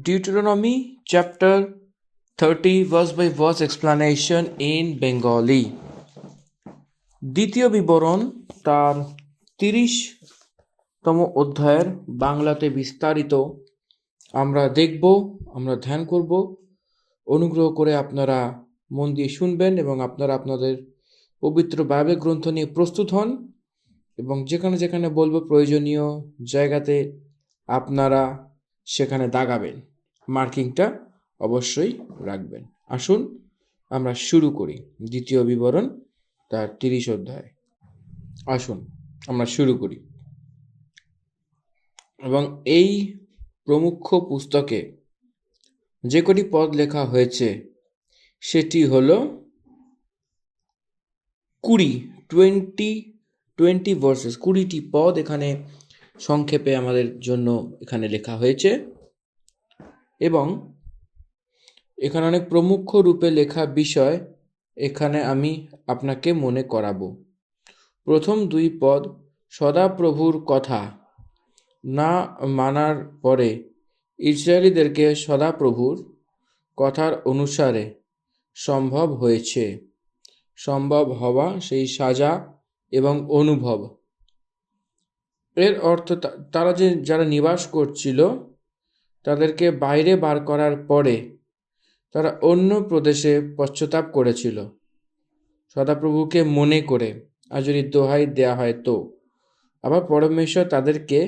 Deuteronomy chapter 30 verse by verse explanation in Bengali. দ্বিতীয় বিবরণ তার 30তম অধ্যায়ের বাংলাতে বিস্তারিত আমরা দেখব, আমরা ধ্যান করব। অনুগ্রহ করে আপনারা মন দিয়ে শুনবেন এবং আপনারা আপনাদের পবিত্র বাইবেল গ্রন্থ নিয়ে প্রস্তুত হন এবং যেখানে যেখানে বলবো প্রয়োজনীয় জায়গাতে আপনারা সেখানে দাগাবেন, মার্কিংটা অবশ্যই রাখবেন। আসুন আমরা শুরু করি দ্বিতীয় বিবরণ তার 30 অধ্যায়। আসুন আমরা শুরু করি। এবং এই প্রমুখ পুস্তকে যে কটি পদ লেখা হয়েছে সেটি হলো 20 ভার্সেস, 20টি পদ এখানে সংক্ষেপে আমাদের জন্য এখানে লেখা হয়েছে এবং এখানে অনেক প্রমুখ রূপে লেখা বিষয় এখানে আমি আপনাকে মনে করাবো। প্রথম 2 পদ, সদাপ্রভুর কথা না মানার পরে ইসরায়েলীদেরকে সদাপ্রভুর কথার অনুসারে সম্ভব হওয়া সেই সাজা এবং অনুভব। এর অর্থ তারা যারা নিবাস করছিল তাদেরকে বাইরে বার করার পরে তারা অন্য প্রদেশে পশ্চাতাপ করেছিল সদাপ্রভুকে মনে করে, আর যদি দোহাই দেয়া হয় তো আবার পরমেশ্বর তাদেরকে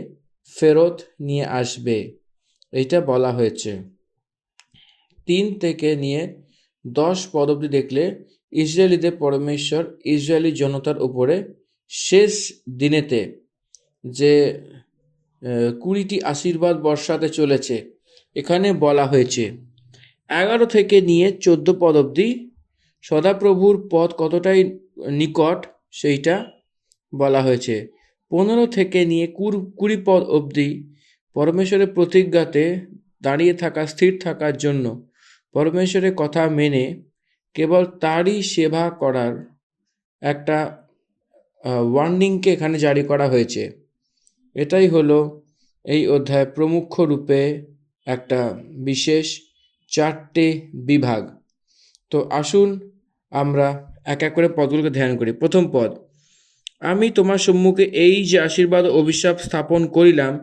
ফেরত নিয়ে আসবে, এইটা বলা হয়েছে। 3 থেকে নিয়ে 10 পদ অবধি দেখলে ইসরায়েলিদের পরমেশ্বর ইসরায়েলি জনতার উপরে শেষ দিনেতে যে 20টি আশীর্বাদ বর্ষাতে চলেছে এখানে বলা হয়েছে। 11 থেকে নিয়ে 14 পদ অবধি সদাপ্রভুর পদ কতটাই নিকট সেইটা বলা হয়েছে। 15 থেকে নিয়ে 20 পদ অবধি পরমেশ্বরের প্রতিজ্ঞাতে দাঁড়িয়ে থাকা, স্থির থাকার জন্য পরমেশ্বরের কথা মেনে কেবল তারই সেবা করার একটা ওয়ার্নিংকে এখানে জারি করা হয়েছে। এটাই হলো এই অধ্যায় প্রমুখ রূপে একটা বিশেষ 4টে বিভাগ। তো আসুন আমরা এক এক করে পদগুলোকে ধ্যান করি। প্রথম পদ, আমি তোমার সম্মুখে এই যে আশীর্বাদ অভিশাপ স্থাপন করিলাম,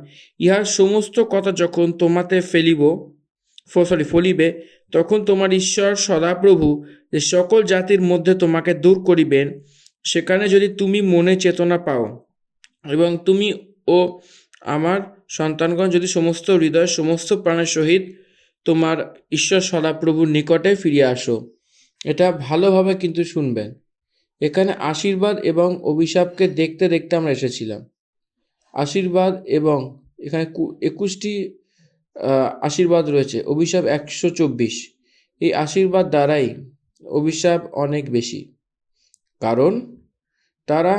ইহার সমস্ত কথা যখন তোমাতে ফলিবে, তখন তোমার ঈশ্বর সদাপ্রভু যে সকল জাতির মধ্যে তোমাকে দূর করিবেন, সেখানে যদি তুমি মনে চেতনা পাও এবং তুমি ও আমার সন্তানগণ যদি সমস্ত হৃদয় সমস্ত প্রাণের সহিত তোমার ঈশ্বর সদাপ্রভুর নিকটে ফিরে আসো। এটা ভালোভাবে কিন্তু শুনবেন। এখানে আশীর্বাদ এবং অভিশাপকে দেখতে দেখতে আমরা এসেছিলাম। আশীর্বাদ এবং এখানে 21টি আশীর্বাদ রয়েছে, অভিশাপ 124। এই আশীর্বাদ দ্বারাই অভিশাপ অনেক বেশি, কারণ তারা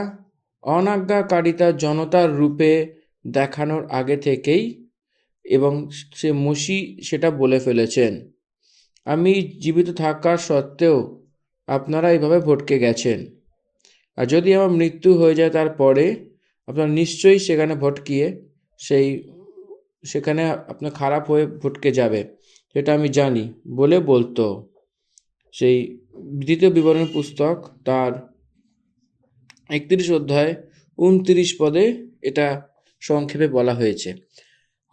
অনাজ্ঞাকারিতা জনতার রূপে দেখানোর আগে থেকেই এবং সে মসি সেটা বলে ফেলেছেন, আমি জীবিত থাকার সত্ত্বেও আপনারা এইভাবে ভটকে গেছেন, আর যদি আমার মৃত্যু হয়ে যায় তারপরে আপনার নিশ্চয়ই সেখানে ভটকিয়ে সেখানে আপনার খারাপ হয়ে ভটকে যাবে, সেটা আমি জানি বলে বলতো। সেই দ্বিতীয় বিবরণ পুস্তক তার 31 অধ্যায় 29 পদে এটা সংক্ষেপে বলা হয়েছে।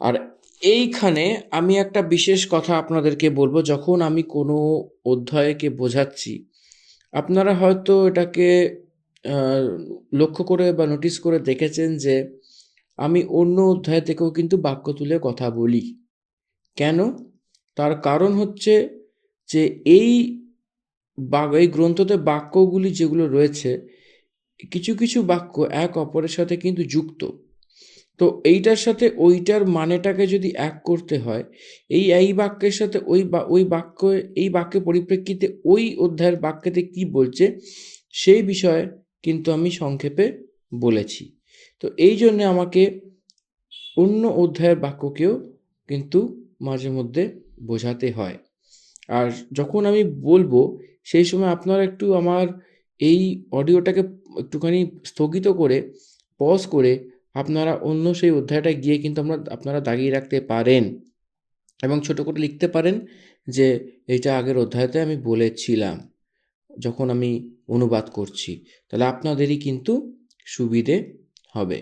আর এইখানে আমি একটা বিশেষ কথা আপনাদেরকে বলবো। যখন আমি কোনো অধ্যায়কে বোঝাচ্ছি, আপনারা হয়তো এটাকে লক্ষ্য করে বা নোটিস করে দেখেছেন যে আমি অন্য অধ্যায় থেকেও কিন্তু বাক্য তুলে কথা বলি। কেন? তার কারণ হচ্ছে যে এই গ্রন্থতে বাক্যগুলি যেগুলো রয়েছে, কিছু কিছু বাক্য এক অপরের সাথে কিন্তু যুক্ত। তো এইটার সাথে ওইটার মানেটাকে যদি এক করতে হয়, এই বাক্যের সাথে এই বাক্যের পরিপ্রেক্ষিতে ওই অধ্যায়ের বাক্যতে কি বলছে সেই বিষয়ে কিন্তু আমি সংক্ষেপে বলেছি। তো এই জন্য আমাকে অন্য অধ্যায়ের বাক্যকেও কিন্তু মাঝে মধ্যে বোঝাতে হয়। আর যখন আমি বলবো সেই সময় আপনারা একটু আমার এই অডিওটাকে একটুখানি স্থগিত করে পজ করে আপনারা অন্য সেই অধ্যায়টা গিয়ে কিন্তু আপনারা দাগিয়ে রাখতে পারেন। এবং ছোট করে লিখতে পারেন যে এটা আগের অধ্যায়তে আমি বলেছিলাম যখন আমি অনুবাদ করছি, তাহলে আপনাদেরই কিন্তু সুবিধে হবে।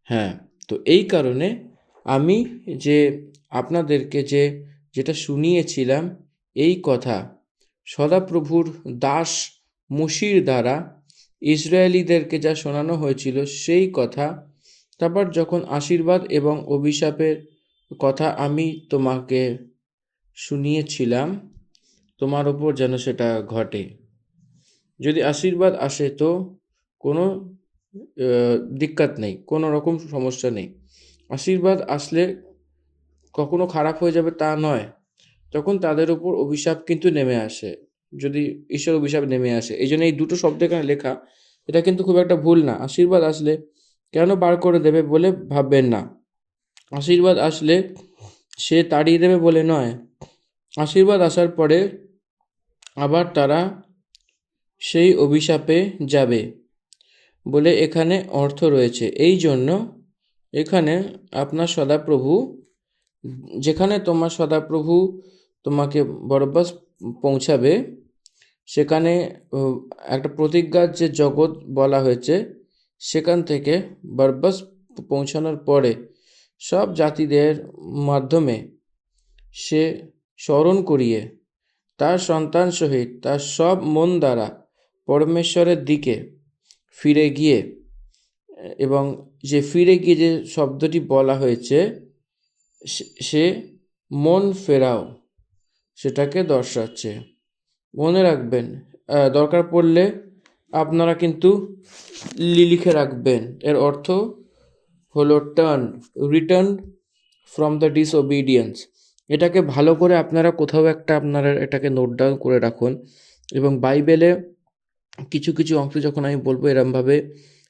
হ্যাঁ, তো এই কারণে আমি যে আপনাদেরকে যেটা শুনিয়েছিলাম এই কথা সদাপ্রভুর দাস মুশির দ্বারা ইসরায়েলিদেরকে যা শোনানো হয়েছিল সেই কথা, তারপর যখন আশীর্বাদ এবং অভিশাপের কথা আমি তোমাকে শুনিয়েছিলাম, তোমার ওপর যেন সেটা ঘটে। যদি আশীর্বাদ আসে তো কোনো দিক্কত নেই, কোনো রকম সমস্যা নেই। আশীর্বাদ আসলে কখনো খারাপ হয়ে যাবে তা নয়, তখন তাদের উপর অভিশাপ কিন্তু নেমে আসে, যদি ঈশ্বর অভিশাপ নেমে আসে। এই জন্য এই দুটো শব্দ এখানে লেখা, এটা কিন্তু খুব একটা ভুল না। আশীর্বাদ আসলে কেন বার করে দেবে বলে ভাববেন না। আশীর্বাদ আসলে সে তাড়িয়ে দেবে বলে নয়। আশীর্বাদ আসার পরে আবার তারা সেই অভিশাপে যাবে বলে এখানে অর্থ রয়েছে। এই জন্য এখানে আপনার সদাপ্রভু, যেখানে তোমার সদাপ্রভু তোমাকে বরব্বাস পৌঁছাবে, সেখানে একটা প্রতিজ্ঞার যে জগৎ বলা হয়েছে, সেখান থেকে বরব্বাস পৌঁছানোর পরে সব জাতিদের মাধ্যমে সে স্মরণ করিয়ে তার সন্তান সহিত তার সব মন দ্বারা পরমেশ্বরের দিকে ফিরে গিয়ে, এবং যে ফিরে গিয়ে যে শব্দটি বলা হয়েছে সে মন ফেরাও, সেটাকে দর্শাচ্ছে। মনে রাখবেন, দরকার পড়লে আপনারা কিন্তু লিখে রাখবেন। এর অর্থ হলো রিটার্ন ফ্রম দ্য ডিসওবিডিয়েন্স। এটাকে ভালো করে আপনারা কোথাও একটা আপনারা এটাকে নোট ডাউন করে রাখুন, এবং বাইবেলে কিছু কিছু অংশ যখন আমি বলবো এরমভাবে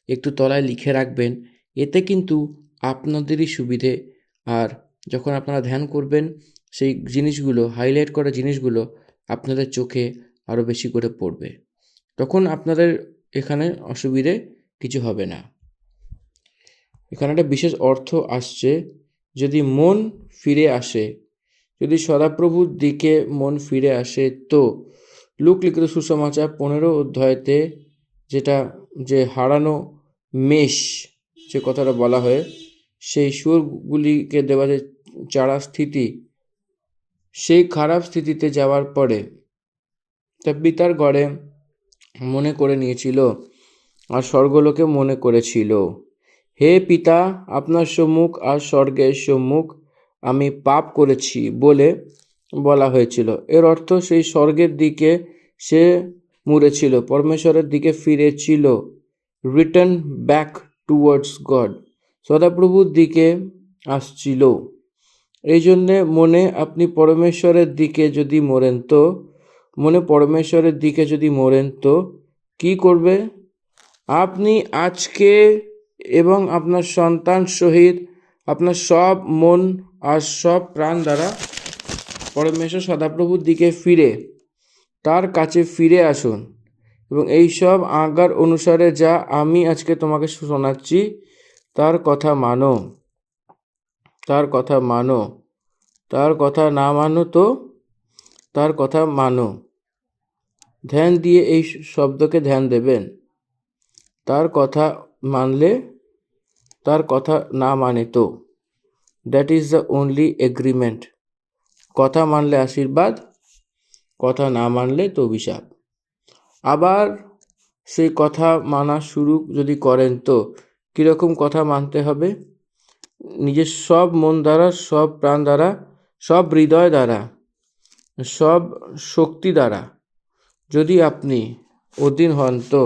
একটু তলায় লিখে রাখবেন। এতে কিন্তু আপনাদেরই সুবিধে। আর যখন আপনারা ধ্যান করবেন, সেই জিনিসগুলো, হাইলাইট করা জিনিসগুলো আপনাদের চোখে আরও বেশি করে পড়বে, তখন আপনাদের এখানে অসুবিধে কিছু হবে না। এখানে একটা বিশেষ অর্থ আসছে, যদি মন ফিরে আসে, যদি সদাপ্রভুর দিকে মন ফিরে আসে, তো লুক লিখিত সুসমাচার 15 অধ্যায়তে যে হারানো মেষ যে কথাটা বলা হয়, সেই সুরগুলিকে দেওয়া যে চারা স্থিতি, সেই খারাপ স্থিতিতে যাওয়ার পরে তার পিতার ঘরে মনে করে নিয়েছিল আর স্বর্গলোকে মনে করেছিল, হে পিতা, আপনার সম্মুখ আর স্বর্গের সম্মুখ আমি পাপ করেছি বলে বলা হয়েছিল। এর অর্থ সেই স্বর্গের দিকে সে মুড়েছিল, পরমেশ্বরের দিকে ফিরেছিল, রিটার্ন ব্যাক টুয়ার্ডস গড, সদাপ্রভুর দিকে আসছিল। এই জন্যে মনে আপনি পরমেশ্বরের দিকে যদি মোড়েন তো, পরমেশ্বরের দিকে যদি মোড়েন তো কী করবে? আপনি আজকে এবং আপনার সন্তান সহিত আপনার সব মন আর সব প্রাণ দ্বারা পরমেশ্বর সদাপ্রভুর দিকে ফিরে তার কাছে ফিরে আসুন, এবং এই সব আজ্ঞার অনুসারে যা আমি আজকে তোমাকে শোনাচ্ছি তার কথা মানো। তার কথা মানো। তার কথা না মানো তো তার কথা মানো। ধ্যান দিয়ে এই শব্দকে ধ্যান দেবেন। তার কথা মানলে, তার কথা না মানে তো, that is the only agreement. কথা মানলে আশীর্বাদ, কথা না মানলে তো অভিশাপ। আবার সেই কথা মানা শুরু যদি করেন তো কীরকম কথা মানতে হবে? নিজের সব মন দ্বারা, সব প্রাণ দ্বারা, সব হৃদয় দ্বারা, সব শক্তি দ্বারা যদি আপনি অধীন হন তো,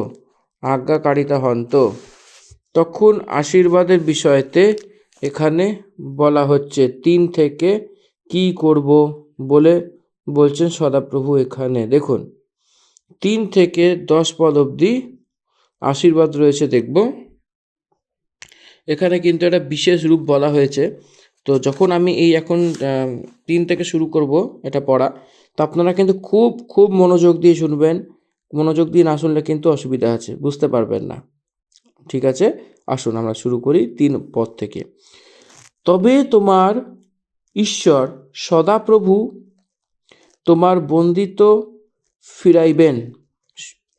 আজ্ঞাকারিতা হন তো, তখন আশীর্বাদের বিষয়তে এখানে বলা হচ্ছে 3 থেকে কি করব বলে বলছেন সদাপ্রভু। এখানে দেখুন 3 থেকে 10 পদ অবধি আশীর্বাদ রয়েছে, দেখব। এখানে কিন্তু একটা বিশেষ রূপ বলা হয়েছে। তো যখন আমি এই এখন 3 থেকে শুরু করব এটা পড়া, তো আপনারা কিন্তু খুব খুব মনোযোগ দিয়ে শুনবেন। মনোযোগ দিয়ে না শুনলে কিন্তু অসুবিধা আছে, বুঝতে পারবেন না। ঠিক আছে, আসুন আমরা শুরু করি 3 পদ থেকে। তবে তোমার ঈশ্বর সদাপ্রভু তোমার বন্দিত্ব ফিরাইবেন।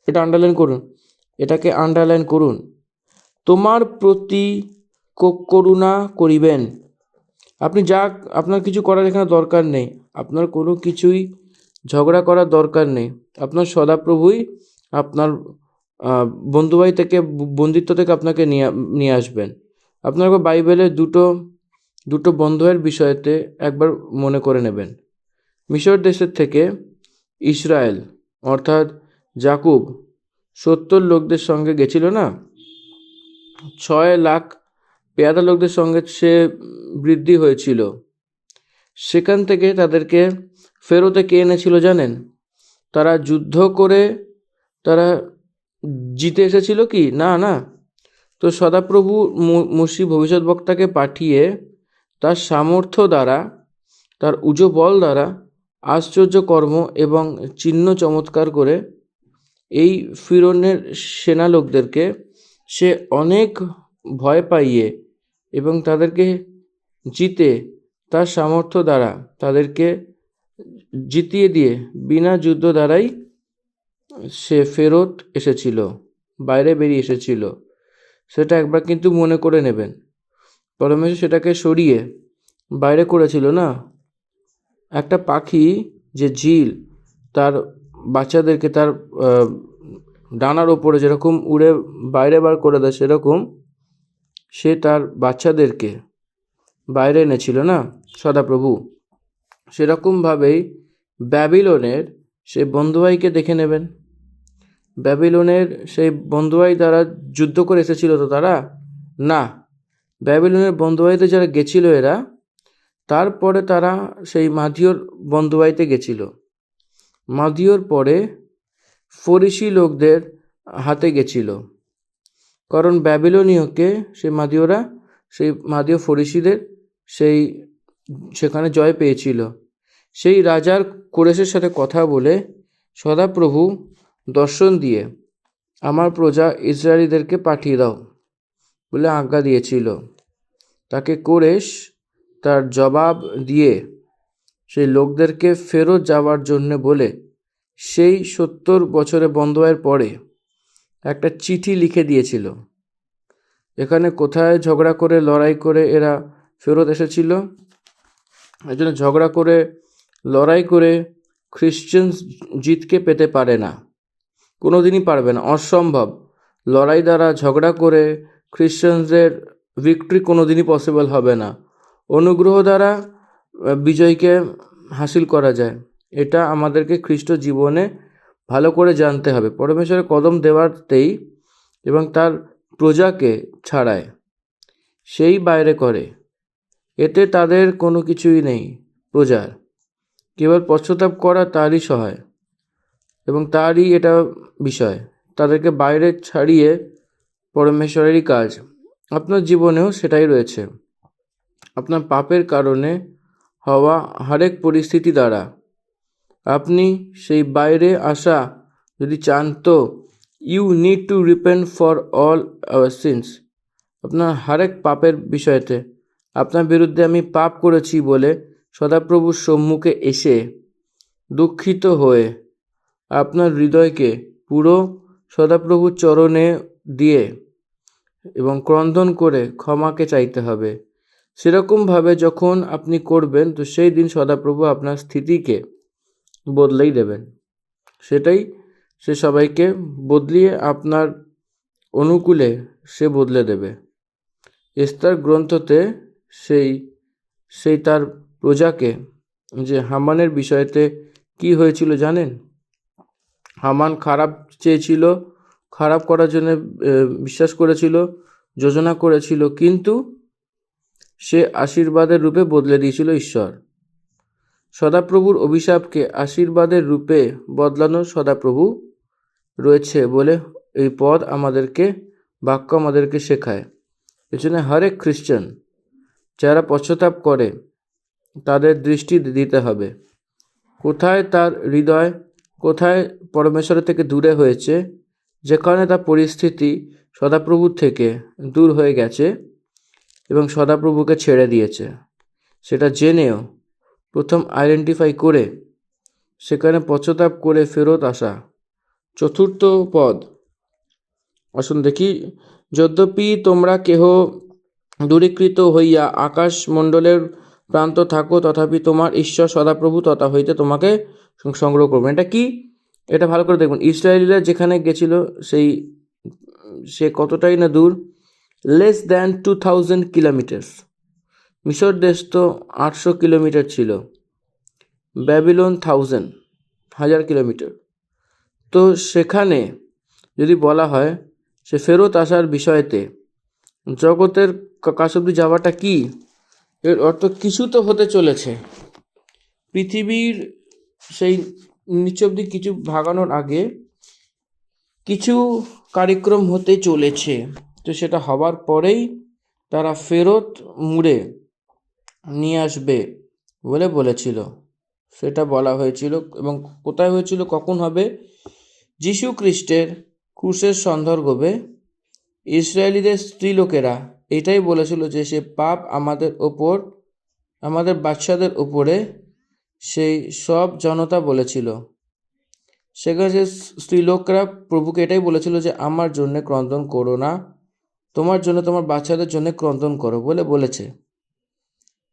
এটা আন্ডারলাইন করুন, এটাকে আন্ডারলাইন করুন। তোমার প্রতি করুণা করিবেন। আপনি আপনার কিছু করার এখানে দরকার নেই, আপনার কোনো কিছুই ঝগড়া করার দরকার নেই। আপনার সদাপ্রভুই আপনার বন্ধুভাই থেকে, বন্দিত্ব থেকে আপনাকে নিয়ে আসবেন। আপনার বাইবেলের দুটো বন্ধুয়ের বিষয়তে একবার মনে করে নেবেন। মিশর দেশের থেকে ইসরায়েল অর্থাৎ যাকুব 70 লোকদের সঙ্গে গেছিল না, 6 লাখ পেয়াদা লোকদের সঙ্গে সে বৃদ্ধি হয়েছিল। সেখান থেকে তাদেরকে ফেরতে কে এনেছিল জানেন? তারা যুদ্ধ করে তারা জিতে এসেছিল কি? না না। তো সদাপ্রভু মসি ভবিষ্যৎবক্তাকে পাঠিয়ে তার সামর্থ্য দ্বারা, তার উজো বল দ্বারা আশ্চর্য কর্ম এবং চিহ্ন চমৎকার করে এই ফিরৌনের সেনা লোকদেরকে সে অনেক ভয় পাইয়ে এবং তাদেরকে জিতে তার সামর্থ্য দ্বারা তাদেরকে জিতিয়ে দিয়ে বিনা যুদ্ধ দ্বারাই সে ফেরত এসেছিল, বাইরে বেরিয়ে এসেছিল। সেটা একবার কিন্তু মনে করে নেবেন। পরমেশ্বর সেটাকে সরিয়ে বাইরে করেছিল না। একটা পাখি যে ঝিল তার বাচ্চাদেরকে তার ডানার ওপরে যেরকম উড়ে বাইরে বার করে দেয়, সেরকম সে তার বাচ্চাদেরকে বাইরে এনেছিল না সদাপ্রভু। সেরকমভাবেই ব্যাবিলনের সেই বন্ধুভাইকে দেখে নেবেন। ব্যাবিলনের সেই বন্ধুভাই দ্বারা যুদ্ধ করে এসেছিল তো তারা? না, ব্যাবিলনের বন্ধুভাইতে যারা গেছিল এরা, তারপরে তারা সেই মাদিওর বন্ধুভাইতে গেছিল। মাদিওর পরে ফরিসি লোকদের হাতে গেছিল, কারণ ব্যাবিলনীয়কে সেই মাদিওরা, সেই মাদিও ফরিসিদের সেখানে জয় পেয়েছিল। সেই রাজার কোরেশের সাথে কথা বলে সদাপ্রভু দর্শন দিয়ে আমার প্রজা ইসরায়েলিদেরকে পাঠিয়ে দাও বলে আজ্ঞা দিয়েছিল। তাকে কোরেশ তার জবাব দিয়ে সেই লোকদেরকে ফেরত যাওয়ার জন্যে বলে সেই 70 বছরে বন্ধ হওয়ার পরে একটা চিঠি লিখে দিয়েছিল। এখানে কোথায় ঝগড়া করে লড়াই করে এরা ফেরত এসেছিল? এই জন্য ঝগড়া করে লড়াই করে খ্রিশ্চান জিতকে পেতে পারে না, কোনোদিনই পারবে না, অসম্ভব। লড়াই দ্বারা ঝগড়া করে খ্রিশ্চানদের ভিক্টরি কোনোদিনই পসিবল হবে না। অনুগ্রহ দ্বারা বিজয়কে হাসিল করা যায়, এটা আমাদেরকে খ্রিস্ট জীবনে ভালো করে জানতে হবে। পরমেশ্বরের কদম দেওয়াতেই এবং তার প্রজাকে ছাড়ায়, সেই বাইরে করে, এতে তাদের কোনো কিছুই নেই। প্রজার কেবল পশ্চাতাপ করা তারই সহায় এবং তারই এটা বিষয়। তাদেরকে বাইরে ছাড়িয়ে পরমেশ্বরেরই কাজ। আপনার জীবনেও সেটাই রয়েছে। আপনার পাপের কারণে হওয়া হরেক পরিস্থিতি দ্বারা আপনি সেই বাইরে আসা যদি চান, তো you need to repent for all our sins. আপনার হরেক পাপের বিষয়তে, আপনার বিরুদ্ধে আমি পাপ করেছি বলে সদাপ্রভুর সম্মুখে এসে দুঃখিত হয়ে আপনার হৃদয়কে পুরো সদাপ্রভুর চরণে দিয়ে এবং ক্রন্দন করে ক্ষমাকে চাইতে হবে। সেরকমভাবে যখন আপনি করবেন, তো সেই দিন সদাপ্রভু আপনার স্থিতিকে বদলেই দেবেন। সেটাই সে সবাইকে বদলিয়ে আপনার অনুকূলে সে বদলে দেবে। এস্তার গ্রন্থতে সেই তার প্রজাকে যে হামানের বিষয়তে কি হয়েছিল জানেন? হামান খারাপ চেয়েছিল, খারাপ করার জন্য বিশ্বাস করেছিল, যোজনা করেছিল, কিন্তু সে আশীর্বাদের রূপে বদলে দিয়েছিল ঈশ্বর। সদাপ্রভুর অভিশাপকে আশীর্বাদের রূপে বদলানো সদাপ্রভু রয়েছে বলে এই পদ আমাদেরকে, বাক্য আমাদেরকে শেখায়। এজন্য হরেক খ্রিস্টান যারা পশ্চাতাপ করে তাদের দৃষ্টি দিতে হবে কোথায় তার হৃদয়, কোথায় পরমেশ্বরের থেকে দূরে হয়েছে, যেখানে তার পরিস্থিতি সদাপ্রভুর থেকে দূর হয়ে গেছে এবং সদাপ্রভুকে ছেড়ে দিয়েছে। সেটা জেনেও প্রথম আইডেন্টিফাই করে সেখানে পশ্চাতাপ করে ফেরত আসা। চতুর্থ পদ, আসুন দেখি। যদ্যপি তোমরা কেহ দূরীকৃত হইয়া আকাশমণ্ডলের প্রান্ত থাকো, তথাপি তোমার ঈশ্বর সদাপ্রভু তথা হইতে তোমাকে সংগ্রহ করবেন। এটা কি? এটা ভালো করে দেখুন। ইসরায়েলিরা যেখানে গেছিল সে কতটাই না দূর, লেস দ্যান 2000 কিলোমিটার্স। মিশর দেশ তো 800 কিলোমিটার ছিল, ব্যাবিলন 1000 কিলোমিটার। তো সেখানে যদি বলা হয় সে ফেরত আসার বিষয়তে জগতের কাছ অব্দি যাওয়াটা কি, এর অর্থ কিছু তো হতে চলেছে। পৃথিবীর সেই নিচ অব্দি কিছু ভাগানোর আগে কিছু কার্যক্রম হতে চলেছে। তো সেটা হবার পরেই তারা ফেরত মুড়ে নিয়ে আসবে বলে বলেছিল। সেটা বলা হয়েছিল, এবং কোথায় হয়েছিল, কখন হবে? যীশু খ্রিস্টের ক্রুশের সন্দর্ভে ইসরায়েলিদের স্ত্রীলোকেরা এটাই বলেছিল যে সে পাপ আমাদের ওপর, আমাদের বাচ্চাদের উপরে সেই সব জনতা বলেছিল। সেখানে স্ত্রীলোকরা প্রভুকে এটাই বলেছিল যে আমার জন্য ক্রন্দন করো না, তোমার জন্য তোমার বাচ্চাদের জন্য ক্রন্দন করো বলে বলেছে।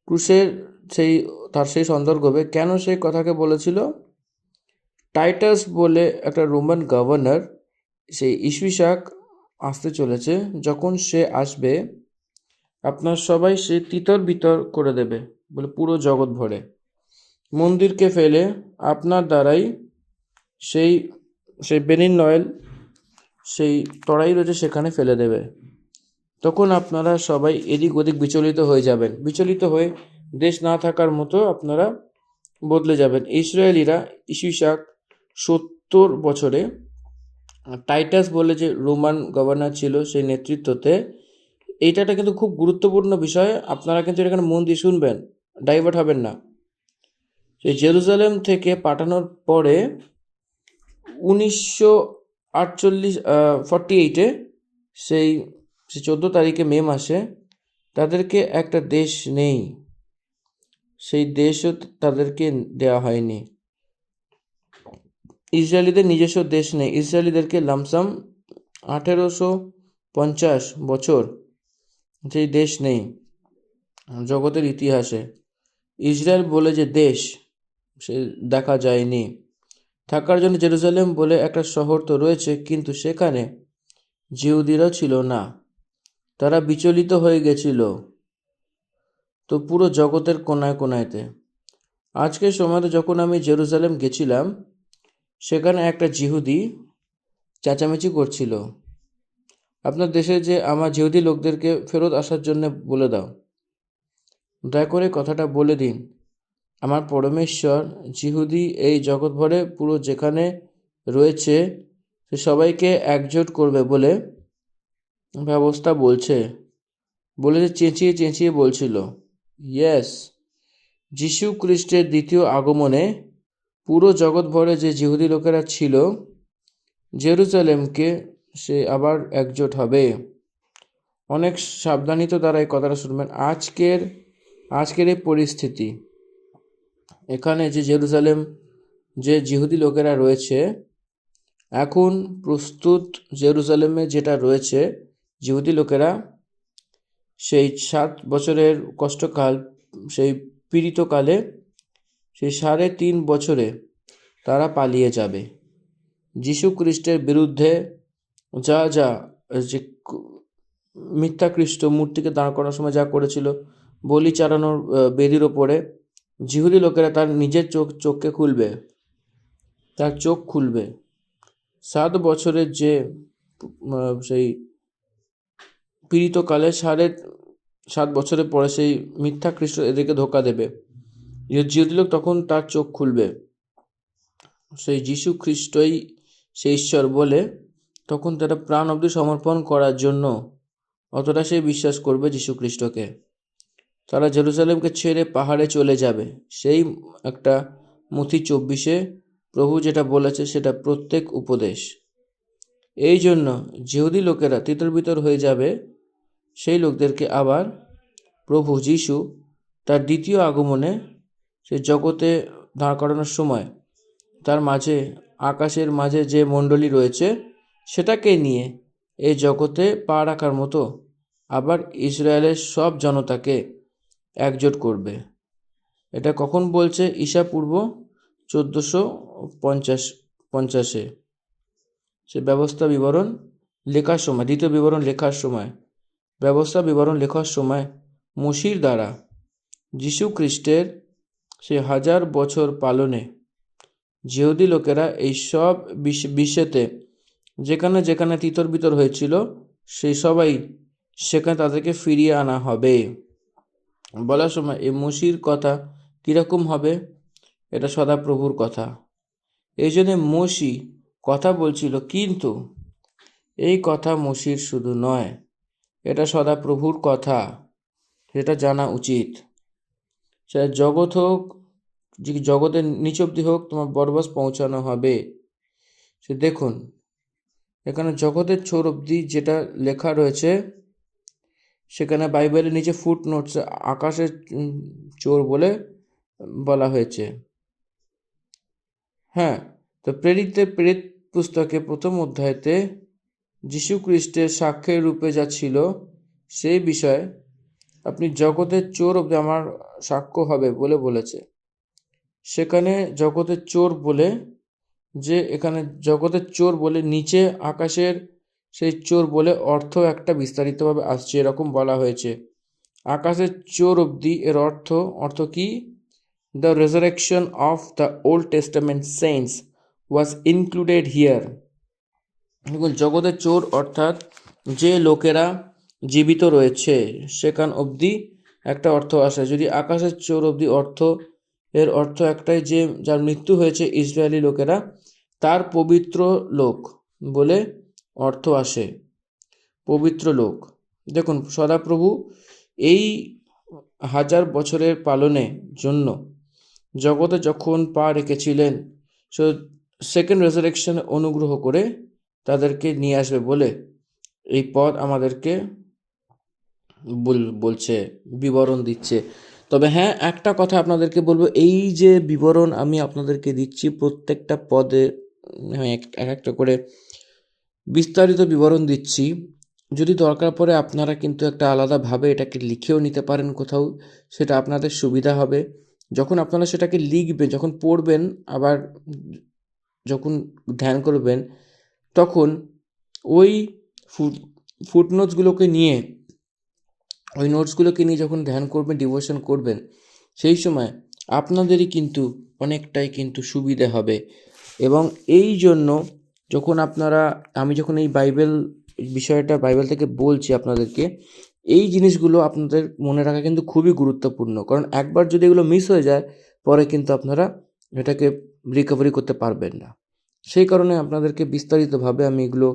ক্রুশের সেই সন্দর্ভে কেন সেই কথাকে বলেছিল? টাইটাস বলে একটা রোমান গভর্নর, সেই ইসুইশাক আসতে চলেছে, যখন সে আসবে আপনার সবাই সে তিতর বিতর করে দেবে বলে পুরো জগৎ ভরে, মন্দিরকে ফেলে আপনার দ্বারাই সেই সেই বেনিন অয়েল সেই তরাই রয়েছে সেখানে ফেলে দেবে। তখন আপনারা সবাই এদিক ওদিক বিচলিত হয়ে যাবেন, বিচলিত হয়ে দেশ না থাকার মতো আপনারা বদলে যাবেন। ইসরায়েলিরা ইসুইশাক 70 বছরে টাইটাস বলে যে রোমান গভর্নর ছিল সেই নেতৃত্বতে, এইটা কিন্তু খুব গুরুত্বপূর্ণ বিষয়। আপনারা কিন্তু এখানে মন দিয়ে শুনবেন, ডাইভার্ট হবেন না। সেই জেরুজালেম থেকে পাঠানোর পরে 1948 সেই 14 তারিখে মে মাসে তাদেরকে একটা দেশ নেই, সেই দেশও তাদেরকে দেওয়া হয়নি। ইসরায়েলিদের নিজস্ব দেশ নেই। ইসরায়েলিদেরকে লামসাম 1850 বছর সেই দেশ নেই জগতের ইতিহাসে। ইসরায়েল বলে যে দেশ সে দেখা যায়নি। থাকার জন্য জেরুজালেম বলে একটা শহর তো রয়েছে, কিন্তু সেখানে জিহুদিরা ছিল না, তারা বিচলিত হয়ে গেছিল তো পুরো জগতের কোনায় কোনায়তে। আজকের সময়তে যখন আমি জেরুজালেম গেছিলাম, সেখানে একটা জিহুদি চেঁচামেচি করছিল, আপনার দেশে যে আমার জিহুদি লোকদেরকে ফেরত আসার জন্য বলে দাও, দয়া করে কথাটা বলে দিন। আমার পরমেশ্বর জিহুদি এই জগৎ ভরে পুরো যেখানে রয়েছে সে সবাইকে একজোট করবে বলে ব্যবস্থা বলছে বলে চেঁচিয়ে চেঁচিয়ে বলছিল। ইয়েস, যীশু খ্রিস্টের দ্বিতীয় আগমনে পুরো জগৎ ভরে যে জিহুদি লোকেরা ছিল জেরুজালেমকে সে আবার একজোট হবে। অনেক সাবধানিত দ্বারা এই কথাটা শুনবেন। আজকের এই পরিস্থিতি, এখানে যে জেরুজালেম যে জিহুদি লোকেরা রয়েছে, এখন প্রস্তুত জেরুজালেমে যেটা রয়েছে জিহুদি লোকেরা, সেই 7 বছরের কষ্টকাল, সেই পীড়িতকালে সেই 3.5 বছরে তারা পালিয়ে যাবে। যীশু খ্রিস্টের বিরুদ্ধে যা যা যে মিথ্যা খ্রিস্ট মূর্তিকে দাঁড় করানোর সময় যা করেছিল, বলি চালানোর বেদির ওপরে, জিহুদি লোকেরা তার নিজের চোখকে খুলবে, তার চোখ খুলবে। 7 বছরের যে সেই পীড়িতকালে 7.5 বছরের পরে সেই মিথ্যা খ্রিস্ট এদেরকে ধোকা দেবে। জিহুদি লোক তখন তার চোখ খুলবে, সেই যীশু খ্রিস্টই সেই ঈশ্বর বলে, তখন তারা প্রাণ অবধি সমর্পণ করার জন্য অতটা সে বিশ্বাস করবে যীশু খ্রিস্টকে। তারা জেরুজালেমকে ছেড়ে পাহাড়ে চলে যাবে। সেই একটা মথি 24 প্রভু যেটা বলেছে সেটা প্রত্যেক উপদেশ। এই জন্য জিহুদি লোকেরা তিতর বিতর হয়ে যাবে, সেই লোকদেরকে আবার প্রভু যীশু তার দ্বিতীয় আগমনে সে জগতে দাঁড় করানোর সময় তার মাঝে আকাশের মাঝে যে মণ্ডলী রয়েছে সেটাকে নিয়ে এই জগতে পা রাখার মতো আবার ইসরায়েলের সব জনতাকে একজোট করবে। এটা কখন বলছে? ঈশা পূর্ব 1450 সে ব্যবস্থা বিবরণ লেখার সময়, দ্বিতীয় বিবরণ লেখার সময়, ব্যবস্থা বিবরণ লেখার সময় মসির দ্বারা যীশু খ্রিস্টের সে 1000 বছর পালনে জিহুদি লোকেরা এই সব বিশ্বেতে যেখানে যেখানে তিতর বিতর হয়েছিল সেই সবাই সেখানে তাদেরকে ফিরিয়ে আনা হবে। বলার সময় এই মসির কথা কীরকম হবে? এটা সদাপ্রভুর কথা। এই জন্যে মসি কথা বলছিল, কিন্তু এই কথা মসির শুধু নয়, এটা সদাপ্রভুর কথা, সেটা জানা উচিত। সে জগৎ হোক, জগতের নিচ অব্দি হোক, তোমার বরবাস পৌঁছানো হবে। সে দেখুন এখানে জগতের ছোর অব্দি যেটা লেখা রয়েছে, সেখানে বাইবেলের নিচে ফুট নোটস আকাশের চোর বলে বলা হয়েছে। হ্যাঁ, তো প্রেরিত পুস্তকে প্রথম অধ্যায়তে যীশু খ্রিস্টের সাক্ষ্যের রূপে যা ছিল সেই বিষয়ে আপনি জগতের চোর অব্দি আমার সাক্ষ্য হবে বলে বলেছে। সেখানে জগতের চোর বলে, যে এখানে জগতের চোর বলে নিচে আকাশের সেই চোর বলে অর্থ একটা বিস্তারিতভাবে আসছে, এরকম বলা হয়েছে। আকাশের চোর অব্দি এর অর্থ কি? The resurrection of the old testament cents was included here. দেখুন, জগতের চোর অর্থাৎ যে লোকেরা জীবিত রয়েছে সেখান অবধি একটা অর্থ আসে। যদি আকাশের চোর অবধি এর অর্থ একটাই, যে যার মৃত্যু হয়েছে ইসরায়েলি লোকেরা, তার পবিত্র লোক বলে অর্থ আসে, পবিত্র লোক। দেখুন, সদাপ্রভু এই 1000 বছরের পালনের জন্য জগতে যখন পা রেখেছিলেন, সো সেকেন্ড রেজারেকশন অনুগ্রহ করে তাদেরকে নিয়ে আসবে বলে এই পদ আমাদেরকে বলছে, বিবরণ দিচ্ছে। তবে হ্যাঁ, একটা কথা আপনাদেরকে বলবো, এই যে বিবরণ আমি আপনাদেরকে দিচ্ছি প্রত্যেকটা পদে এক একটা করে বিস্তারিত বিবরণ দিচ্ছি। যদি দরকার পড়ে আপনারা কিন্তু একটা আলাদাভাবে এটাকে লিখেও নিতে পারেন কোথাও, সেটা আপনাদের সুবিধা হবে। যখন আপনারা সেটাকে লিখবেন, যখন পড়বেন, আবার যখন ধ্যান করবেন, তখন ওই ফুটনোটসগুলোকে নিয়ে, ওই নোটসগুলোকে নিয়ে যখন ধ্যান করবেন, ডিভোশন করবেন, সেই সময় আপনাদেরই কিন্তু অনেকটাই কিন্তু সুবিধে হবে। এবং এই জন্য আমি যখন এই বিষয়টা বাইবেল থেকে বলছি আপনাদেরকে, এই জিনিসগুলো আপনাদের মনে রাখা কিন্তু খুবই গুরুত্বপূর্ণ। কারণ একবার যদি এগুলো মিস হয়ে যায়, পরে কিন্তু আপনারা এটাকে রিকভারি করতে পারবেন না। সেই কারণে আপনাদেরকে বিস্তারিতভাবে আমি এগুলো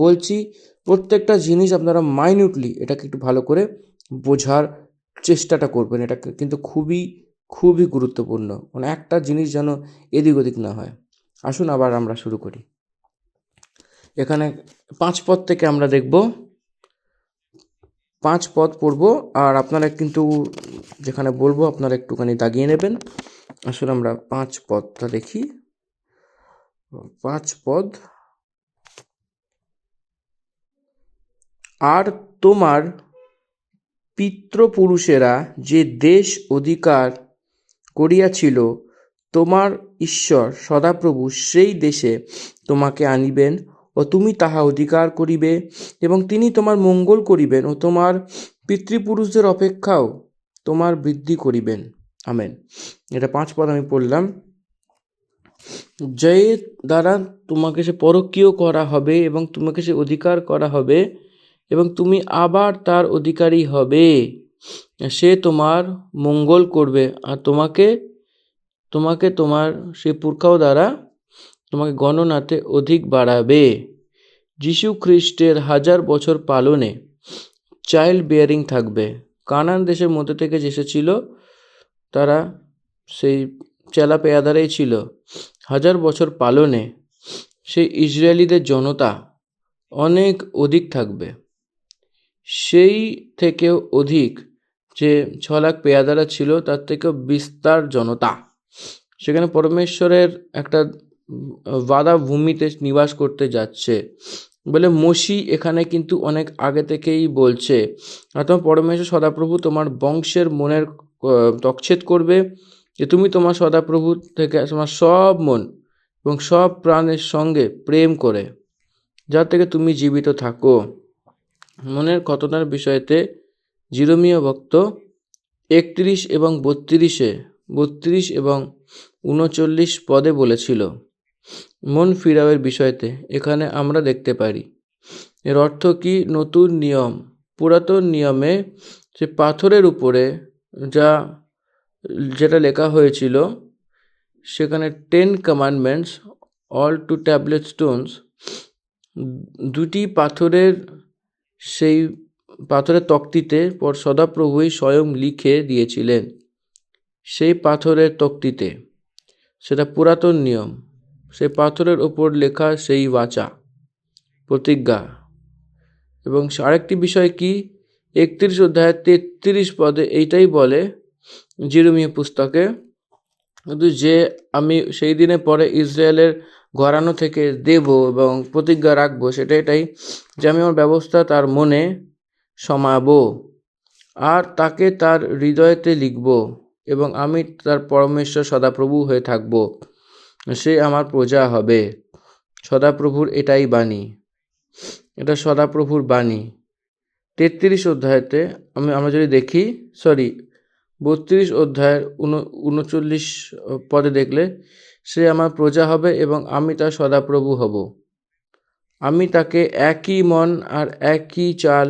বলছি। প্রত্যেকটা জিনিস আপনারা মাইনিউটলি এটাকে একটু ভালো করে বোঝার চেষ্টাটা করবেন। এটা কিন্তু খুবই খুবই গুরুত্বপূর্ণ, মানে একটা জিনিস যেন এদিক ওদিক না হয়। আসুন আবার আমরা শুরু করি। এখানে 5 পদ থেকে আমরা দেখব, 5 পদ পড়ব, আর আপনারা কিন্তু যেখানে বলবো আপনারা একটুখানি দাগিয়ে নেবেন। আসলে আমরা 5 পদটা দেখি। 5 পদ। আর তোমার পিতৃপুরুষেরা যে দেশ অধিকার করিয়াছিল, তোমার ঈশ্বর সদাপ্রভু সেই দেশে তোমাকে আনিবেন, ও তুমি তাহা অধিকার করিবে, এবং তিনি তোমার মঙ্গল করিবেন, ও তোমার পিতৃপুরুষদের অপেক্ষাও তোমার বৃদ্ধি করিবেন। আমেন। এটা 5 পদ আমি পড়লাম। যে দ্বারা তোমাকে সে পরকীয় করা হবে এবং তোমাকে সে অধিকার করা হবে, এবং তুমি আবার তার অধিকারী হবে। সে তোমার মঙ্গল করবে, আর তোমাকে তোমার সে পুরখাও দ্বারা তোমাকে গণনাতে অধিক বাড়াবে। যীশু খ্রিস্টের 1000 বছর পালনে চাইল্ড বিয়ারিং থাকবে। কানান দেশের মধ্যে থেকে যে এসেছিল তারা সেই চেলা পেয়াদারাই ছিল। 1000 বছর পালনে সেই ইসরায়েলিদের জনতা অনেক অধিক থাকবে, সেই থেকেও অধিক যে 6,00,000 পেয়াদারা ছিল তার থেকেও বিস্তার জনতা। সেখানে পরমেশ্বরের একটা বাদা ভূমিতে নিবাস করতে যাচ্ছে বলে মসি এখানে কিন্তু অনেক আগে থেকেই বলছে, আর তোমার পরমেশ্বর সদাপ্রভু তোমার বংশের মনের তকছেদ করবে, যে তুমি তোমার সদাপ্রভু থেকে তোমার সব মন এবং সব প্রাণের সঙ্গে প্রেম করে যার থেকে তুমি জীবিত থাকো। মনের ঘটনার বিষয়তে জিরমীয় ভক্ত 31 এবং 32 এবং 39 পদে বলেছিল। মন ফিরাওয়ের বিষয়তে এখানে আমরা দেখতে পারি। এর অর্থ কি? নতুন নিয়ম। পুরাতন নিয়মে যে পাথরের উপরে যেটা লেখা হয়েছিল, সেখানে 10 commandments all two tablet Stones, দুটি পাথরের সেই পাথরের তক্তিতে সদাপ্রভুই স্বয়ং লিখে দিয়েছিলেন। সেই পাথরের তক্তিতে, সেটা পুরাতন নিয়ম, সেই পাথরের ওপর লেখা সেই বাচা, প্রতিজ্ঞা। এবং আরেকটি বিষয় কি, 31 অধ্যায়ের 33 পদে এইটাই বলে জিরমীয় পুস্তকে, কিন্তু যে আমি সেই দিনে পরে ইসরায়েলের ঘরানো থেকে দেব এবং প্রতিজ্ঞা রাখবো, সেটা এটাই যে আমি আমার ব্যবস্থা তার মনে সমাবো আর তাকে তার হৃদয়তে লিখব, এবং আমি তার পরমেশ্বর সদাপ্রভু হয়ে থাকব, সে আমার প্রজা হবে। সদাপ্রভুর এটাই বাণী, এটা সদাপ্রভুর বাণী। 33 অধ্যায়তে আমরা যদি দেখি, 32 অধ্যায়ের 39 পদে দেখলে, সে আমার প্রজা হবে এবং আমি তার সদাপ্রভু হব। আমি তাকে একই মন আর একই চাল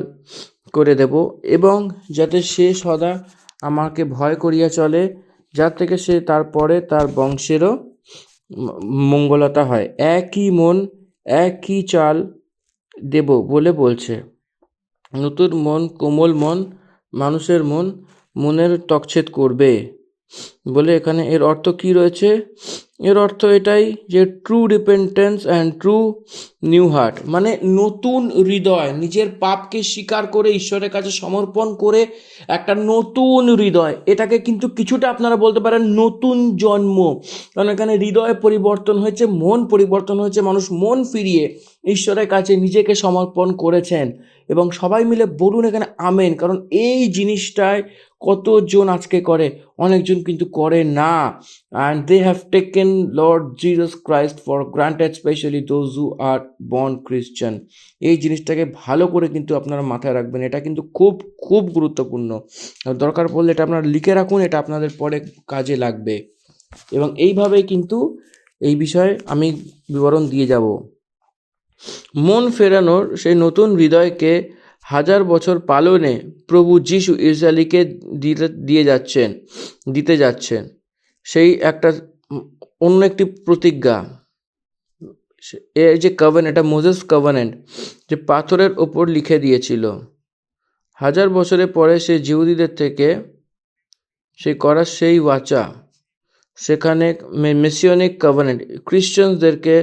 করে দেব, এবং যাতে সে সদা আমাকে ভয় করিয়া চলে, যার থেকে সে তারপরে তার বংশেরও মঙ্গলতা হয়। একই মন একই চাল দেব বলে বলছে। নতুন মন, কোমল মন, মানুষের মনের তকছেদ করবে বলে এখানে এর অর্থ কি রয়েছে? এর অর্থ এটাই যে true repentance and true new heart, মানে নতুন হৃদয়, নিজের পাপকে স্বীকার করে ঈশ্বরের কাছে সমর্পণ করে একটা নতুন হৃদয়। এটাকে কিন্তু কিছুটা আপনারা বলতে পারেন নতুন জন্ম, কারণ এখানে হৃদয় পরিবর্তন হয়েছে, মন পরিবর্তন হয়েছে, মানুষ মন ফিরিয়ে ঈশ্বরের কাছে নিজেকে সমর্পণ করেছেন। এবং সবাই মিলে বলুন এখানে আমেন, কারণ এই জিনিসটাই কতজন আজকে করে, অনেকজন কিন্তু করে না। and they have taken Lord Jesus Christ for granted, especially those who are born Christian. এই জিনিসটাকে ভালো করে কিন্তু আপনারা মাথায় রাখবেন, এটা কিন্তু খুব খুব গুরুত্বপূর্ণ। দরকার পড়লে এটা আপনারা লিখে রাখুন, এটা আপনাদের পরে কাজে লাগবে। এবং এইভাবেই কিন্তু এই বিষয়ে আমি বিবরণ দিয়ে যাব। মন ফেরানোর সেই নতুন হৃদয়কে 1000 বছর পালনে প্রভু যিশু ইসরায়েলকে দিতে যাচ্ছেন। সেই একটা অন্য একটি প্রতিজ্ঞা, এই যে কভেনেন্ট, এটা মোজেস কভেনেন্ট, যে পাথরের ওপর লিখে দিয়েছিল। 1000 বছরের পরে সে জিহুদীদের থেকে সেই করা সেই বাচা, সেখানে মেসিয়নিক কভেনেন্ট, খ্রিস্টানদেরকে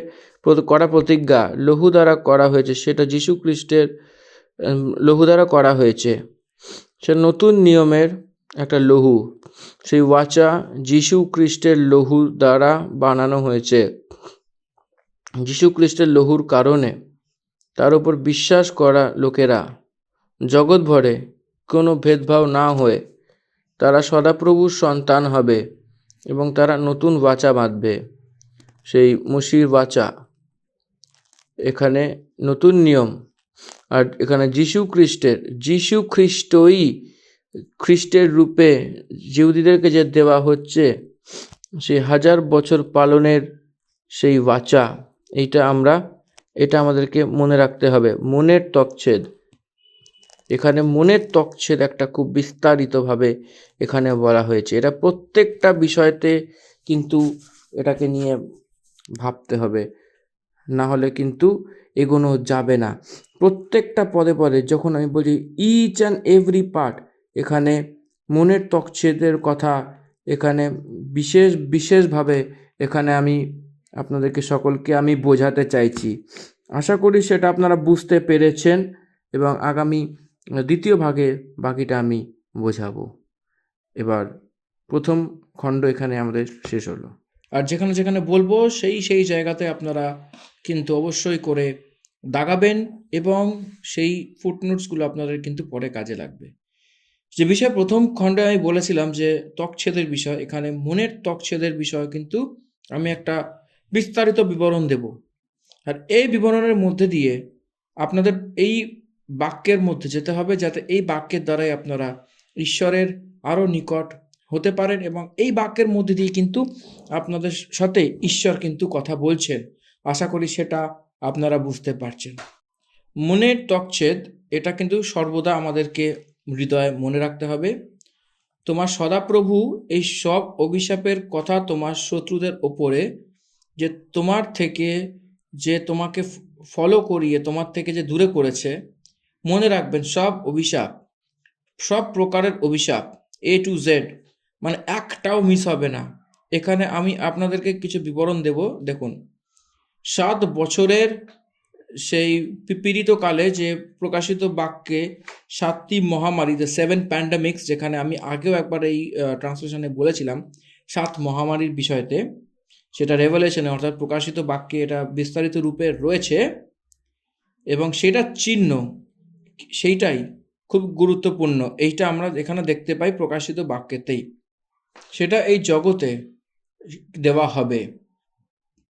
করা প্রতিজ্ঞা লহু দ্বারা করা হয়েছে, সেটা যীশু খ্রিস্টের লহু দ্বারা করা হয়েছে। সে নতুন নিয়মের একটা লহু, সেই বাচা যীশু খ্রিস্টের লহু দ্বারা বানানো হয়েছে। যীশু খ্রিস্টের লহুর কারণে তার উপর বিশ্বাস করা লোকেরা জগৎ ভরে কোনো ভেদভাব না হয়ে তারা সদাপ্রভুর সন্তান হবে এবং তারা নতুন বাচা বাঁধবে, সেই মসির বাচা। এখানে নতুন নিয়ম, আর এখানে যীশু খ্রিস্টই খ্রিস্টের রূপে জিহুদীদেরকে যে দেওয়া হচ্ছে, সেই 1000 বছর পালনের সেই বাচা, এটা আমাদেরকে মনে রাখতে হবে। মনের তকছেদ, এখানে মনের তকছেদ একটা খুব বিস্তারিতভাবে এখানে বলা হয়েছে। এটা প্রত্যেকটা বিষয়তে কিন্তু এটাকে নিয়ে ভাবতে হবে, না হলে কিন্তু এগোনো যাবে না। প্রত্যেকটা পদে পদে যখন আমি বলি ইচ অ্যান্ড এভরি পার্ট, এখানে মনের তকছেদের কথা এখানে বিশেষভাবে এখানে আমি আপনাদেরকে সকলকে আমি বোঝাতে চাইছি। আশা করি সেটা আপনারা বুঝতে পেরেছেন, এবং আগামী দ্বিতীয় ভাগে বাকিটা আমি বোঝাবো। এবার প্রথম খণ্ড এখানে আমাদের শেষ হলো। আর যেখানে যেখানে বলবো সেই জায়গাতে আপনারা কিন্তু অবশ্যই করে দাগাবেন এবং সেই ফুটনোটসগুলো আপনাদের কিন্তু পরে কাজে লাগবে। যে বিষয় প্রথম খণ্ডে আমি বলেছিলাম যে ত্বকছেদের বিষয়, এখানে মনের ত্বকছেদের বিষয় কিন্তু আমি একটা বিস্তারিত বিবরণ দেব। আর এই বিবরণের মধ্যে দিয়ে আপনাদের এই বাক্যের মধ্যে যেতে হবে, যাতে এই বাক্যের দ্বারাই আপনারা ঈশ্বরের আরও নিকট হতে পারেন, এবং এই বাক্যের মধ্যে দিয়ে কিন্তু আপনাদের সাথে ঈশ্বর কিন্তু কথা বলছেন। আশা করি সেটা আপনারা বুঝতে পারছেন। মনের ত্বকছেদ, এটা কিন্তু সর্বদা আমাদেরকে হৃদয়ে মনে রাখতে হবে। তোমার সদাপ্রভু এই সব অভিশাপের কথা তোমার শত্রুদের ওপরে, যে তোমার থেকে, যে তোমাকে ফলো করিয়ে তোমার থেকে যে দূরে করেছে, মনে রাখবেন সব অভিশাপ, সব প্রকারের অভিশাপ A to Z, মানে একটাও মিস হবে না। এখানে আমি আপনাদেরকে কিছু বিবরণ দেব। দেখুন, 7 বছরের সেই পীড়িতকালে যে প্রকাশিত বাক্যে 7টি মহামারী, দ্য 7 প্যান্ডামিক্স, যেখানে আমি আগেও একবার এই ট্রান্সলেশনে বলেছিলাম 7 মহামারীর বিষয়তে, সেটা রেভেলেশনে অর্থাৎ প্রকাশিত বাক্যে এটা বিস্তারিত রূপে রয়েছে, এবং সেটা চিহ্ন, সেইটাই খুব গুরুত্বপূর্ণ। এইটা আমরা এখানে দেখতে পাই প্রকাশিত বাক্যেতেই, সেটা এই জগতে দেওয়া হবে,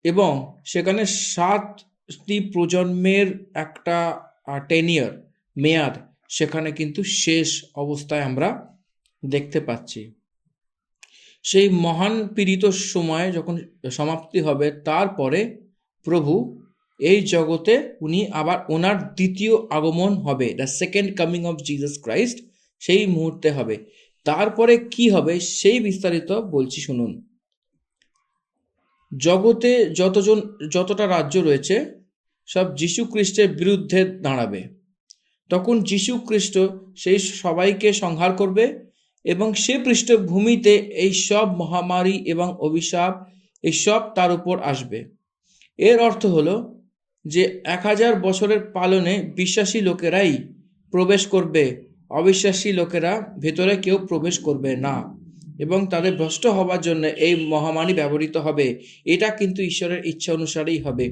এবং সেখানে 7টি প্রজন্মের একটা টেনিয়ার, মেয়াদ, সেখানে কিন্তু শেষ অবস্থায় আমরা দেখতে পাচ্ছি। সেই মহান পীড়িত সময় যখন সমাপ্তি হবে, তারপরে প্রভু এই জগতে উনি আবার ওনার দ্বিতীয় আগমন হবে, the second coming of Jesus Christ, সেই মুহূর্তে হবে। তারপরে কি হবে সেই বিস্তারিত বলছি, শুনুন। জগতে যতটা রাজ্য রয়েছে সব যীশু খ্রিস্টের বিরুদ্ধে দাঁড়াবে। তখন যীশু খ্রিস্ট সেই সবাইকে সংহার করবে, এবং সে পৃষ্ঠভূমিতে এই সব মহামারী এবং অভিশাপ এই সব তার উপর আসবে। এর অর্থ হলো যে 1000 বছরের পালনে বিশ্বাসী লোকেরাই প্রবেশ করবে, অবিশ্বাসী লোকেরা ভেতরে কেউ প্রবেশ করবে না, এবং তাদের ভ্রষ্ট হওয়ার জন্য এই মহামারী ব্যবহৃত হবে। এটা কিন্তু ঈশ্বরের ইচ্ছা অনুসারেই হবে।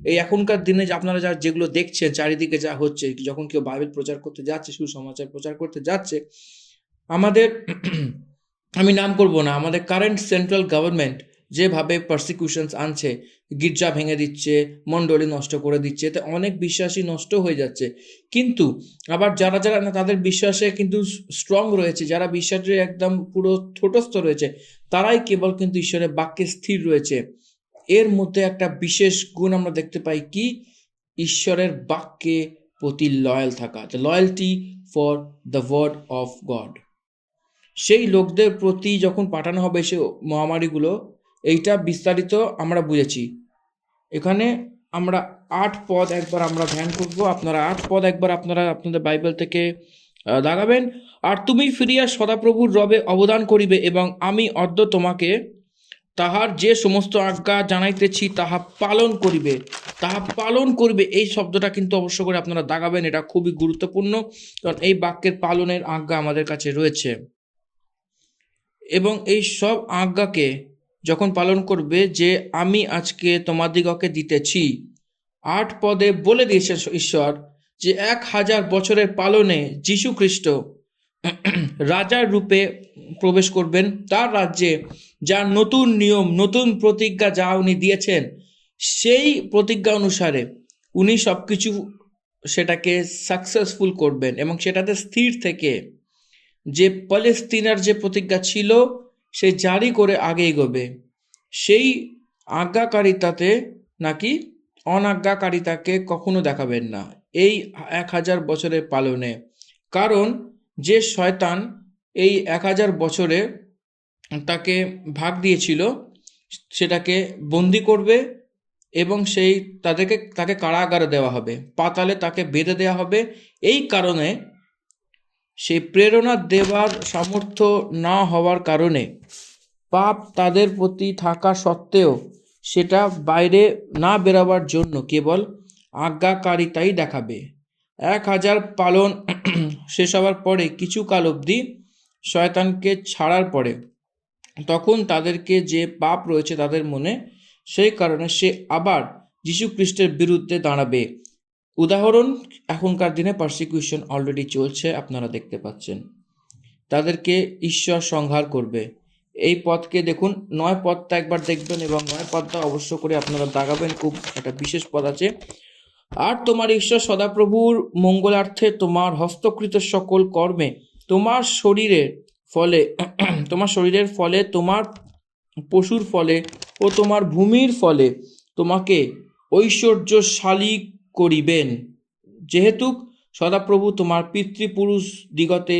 এই এখনকার দিনে যে আপনারা যেগুলো দেখছেন চারিদিকে যা হচ্ছে, যখন কেউ বাইবেল প্রচার করতে যাচ্ছে, সুসমাচার প্রচার করতে যাচ্ছে, আমাদের আমি নাম করব না, আমাদের কারেন্ট সেন্ট্রাল গভর্নমেন্ট যেভাবে পারসিকিউশনস আনছে, গির্জা ভেঙে দিচ্ছে, মণ্ডলী নষ্ট করে দিচ্ছে, এতে অনেক বিশ্বাসী নষ্ট হয়ে যাচ্ছে। কিন্তু আবার যারা যারা না তাদের বিশ্বাসে কিন্তু স্ট্রং রয়েছে, যারা বিশ্বাসে একদম পুরো ছোটস্থ রয়েছে, তারাই কেবল কিন্তু ঈশ্বরের বাক্যে স্থির রয়েছে। এর মধ্যে একটা বিশেষ গুণ আমরা দেখতে পাই, কি? ঈশ্বরের বাক্যে প্রতি লয়াল থাকা, the loyalty for the word of God. সেই লোকদের প্রতি যখন পাঠানো হবে সে মহামারীগুলো, এইটা বিস্তারিত আমরা বুঝেছি। এখানে আমরা 8 পদ একবার আমরা ধ্যান করব। আপনারা 8 পদ একবার আপনারা আপনাদের বাইবেল থেকে দাগাবেন। আর তুমি ফিরিয়া সদাপ্রভুর রবে অবদান করিবে, এবং আমি অদ্য তোমাকে তাহার যে সমস্ত আজ্ঞা জানাইতেছি তাহা পালন করিবে। তাহা পালন করবে, এই শব্দটা কিন্তু অবশ্য করে আপনারা দাগাবেন, এটা খুবই গুরুত্বপূর্ণ, কারণ এই বাক্যের পালনের আজ্ঞা আমাদের কাছে রয়েছে। এবং এই সব আজ্ঞাকে যখন পালন করবে, যে আমি আজকে তোমাদিগকে দিতেছি, 8 পদে বলে দিয়েছে ঈশ্বর যে 1000 বছরের পালনে যীশু খ্রিস্ট রাজার রূপে প্রবেশ করবেন তার রাজ্যে, যার নতুন নিয়ম, নতুন প্রতিজ্ঞা যা উনি দিয়েছেন, সেই প্রতিজ্ঞা অনুসারে উনি সব কিছু সেটাকে সাকসেসফুল করবেন, এবং সেটাতে স্থির থেকে যে প্যালেস্তিনার যে প্রতিজ্ঞা ছিল সে জারি করে আগে এগোবে। সেই আজ্ঞাকারিতাতে নাকি অনাজ্ঞাকারিতাকে কখনো দেখাবেন না এই 1000 বছরের পালনে। কারণ যে শয়তান এই 1000 বছরে তাকে ভাগ দিয়েছিল, সেটাকে বন্দি করবে, এবং তাকে কারাগারে দেওয়া হবে, পাতালে তাকে বেঁধে দেওয়া হবে। এই কারণে সেই প্রেরণা দেওয়ার সামর্থ্য না হওয়ার কারণে, পাপ তাদের প্রতি থাকা সত্ত্বেও সেটা বাইরে না বেরোবার জন্য কেবল আজ্ঞাকারিতাই দেখাবে। 1000 পালন শেষ হওয়ার পরে কিছু কাল অবধি শয়তানকে ছাড়ার পরে, তখন তাদেরকে যে পাপ রয়েছে তাদের মনে, সেই কারণে সে আবার যীশু খ্রিস্টের বিরুদ্ধে দাঁড়াবে। উদাহরণ, এখনকার দিনে পারসিকিউশন অলরেডি চলছে, আপনারা দেখতে পাচ্ছেন। তাদেরকে ঈশ্বর সংহার করবে। এই পথকে দেখুন, 9 পদটা একবার দেখবেন এবং 9 পদটা অবশ্য করে আপনারা দাগাবেন, খুব একটা বিশেষ পদ আছে। আর তোমার ঈশ্বর সদাপ্রভুর মঙ্গলার্থে তোমার হস্তকৃত সকল কর্মে, তোমার শরীরের ফলে তোমার শরীরের ফলে, তোমার পশুর ফলে ও তোমার ভূমির ফলে তোমাকে ঐশ্বর্যশালী করিবেন। যেহেতু সদাপ্রভু তোমার পিতৃপুরুষ দিগতে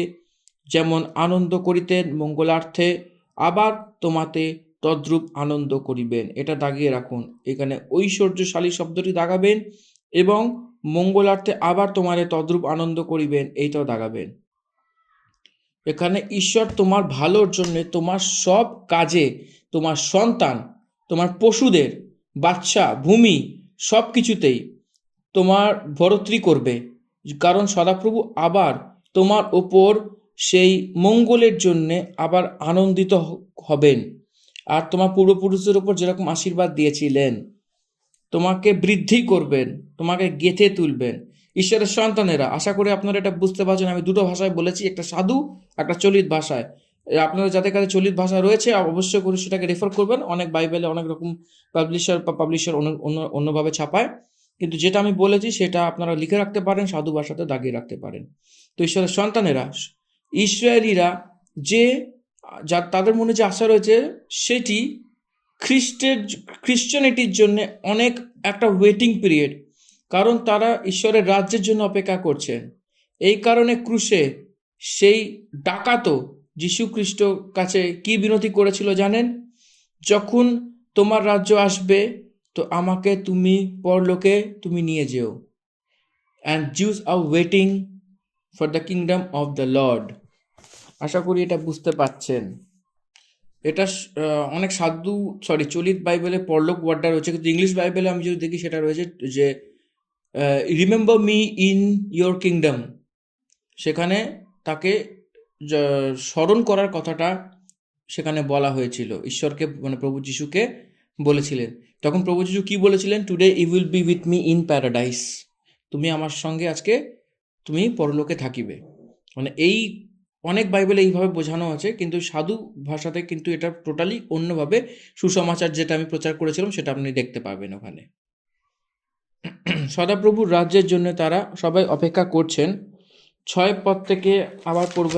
যেমন আনন্দ করিতেন মঙ্গলার্থে, আবার তোমাতে তদ্রূপ আনন্দ করিবেন। এটা দাগিয়ে রাখুন, এখানে ঐশ্বর্যশালী শব্দটি দাগাবেন এবং মঙ্গলার্থে আবার তোমারে তদ্রূপ আনন্দ করিবেন, এইটাও দাগাবেন। এখানে ঈশ্বর তোমার ভালোর জন্য তোমার সব কাজে, তোমার সন্তান, তোমার পশুদের, বাচ্চা, ভূমি, সব কিছুতেই তোমার বরত্রি করবে। কারণ সদাপ্রভু আবার তোমার ওপর সেই মঙ্গলের জন্যে আবার আনন্দিত হবেন। আর তোমার পূর্বপুরুষদের ওপর যেরকম আশীর্বাদ দিয়েছিলেন, তোমাকে বৃদ্ধি করবেন, তোমাকে গেঁথে তুলবেন। ঈশ্বরের সন্তানেরা, আশা করি আপনারা এটা বুঝতে পারছেন। আমি দুটো ভাষায় বলেছি, একটা সাধু, একটা চলিত ভাষায়। আপনারা যাদের কাছে চলিত ভাষা রয়েছে অবশ্যই করে সেটাকে রেফার করবেন। অনেক বাইবেলে অনেক রকম পাবলিশার অন্যভাবে ছাপায়, কিন্তু যেটা আমি বলেছি সেটা আপনারা লিখে রাখতে পারেন, সাধু ভাষাতে দাগিয়ে রাখতে পারেন। তো ঈশ্বরের সন্তানেরা, ইসরায়েলিরা যে তাদের মনে যে আশা রয়েছে, সেটি খ্রিশ্চানিটির জন্য অনেক একটা ওয়েটিং পিরিয়ড, কারণ তারা ঈশ্বরের রাজ্যের জন্য অপেক্ষা করছেন। এই কারণে ক্রুশে সেই ডাকাতো যীশু খ্রিস্ট কাছে কি বিনতি করেছিল জানেন? যখন তোমার রাজ্য আসবে তো আমাকে তুমি পরলোকে তুমি নিয়ে যেও। And Jews are waiting for the kingdom of the Lord. আশা করি এটা বুঝতে পাচ্ছেন। এটা অনেক চলিত বাইবেলে পরলোক ওয়ার্ডটা রয়েছে, কিন্তু ইংলিশ বাইবেলে আমি যদি দেখি সেটা রয়েছে যে remember me in your kingdom. সেখানে তাকে স্মরণ করার কথাটা সেখানে বলা হয়েছিল, ঈশ্বরকে মানে প্রভু যিশুকে বলেছিলেন। তখন প্রভু যিশু কি বলেছিলেন? Today you will be with me in paradise. তুমি আমার সঙ্গে আজকে তুমি পরলোকে থাকিবে। মানে এই অনেক বাইবেলে এইভাবে বোঝানো আছে, কিন্তু সাধু ভাষাতে কিন্তু এটা টোটালি অন্যভাবে সুসমাচার যেটা আমি প্রচার করেছিলাম সেটা আপনি দেখতে পাবেন ওখানে। সদাপ্রভুর রাজ্যের জন্য তারা সবাই অপেক্ষা করছেন। 6 পদ থেকে আবার পড়বো,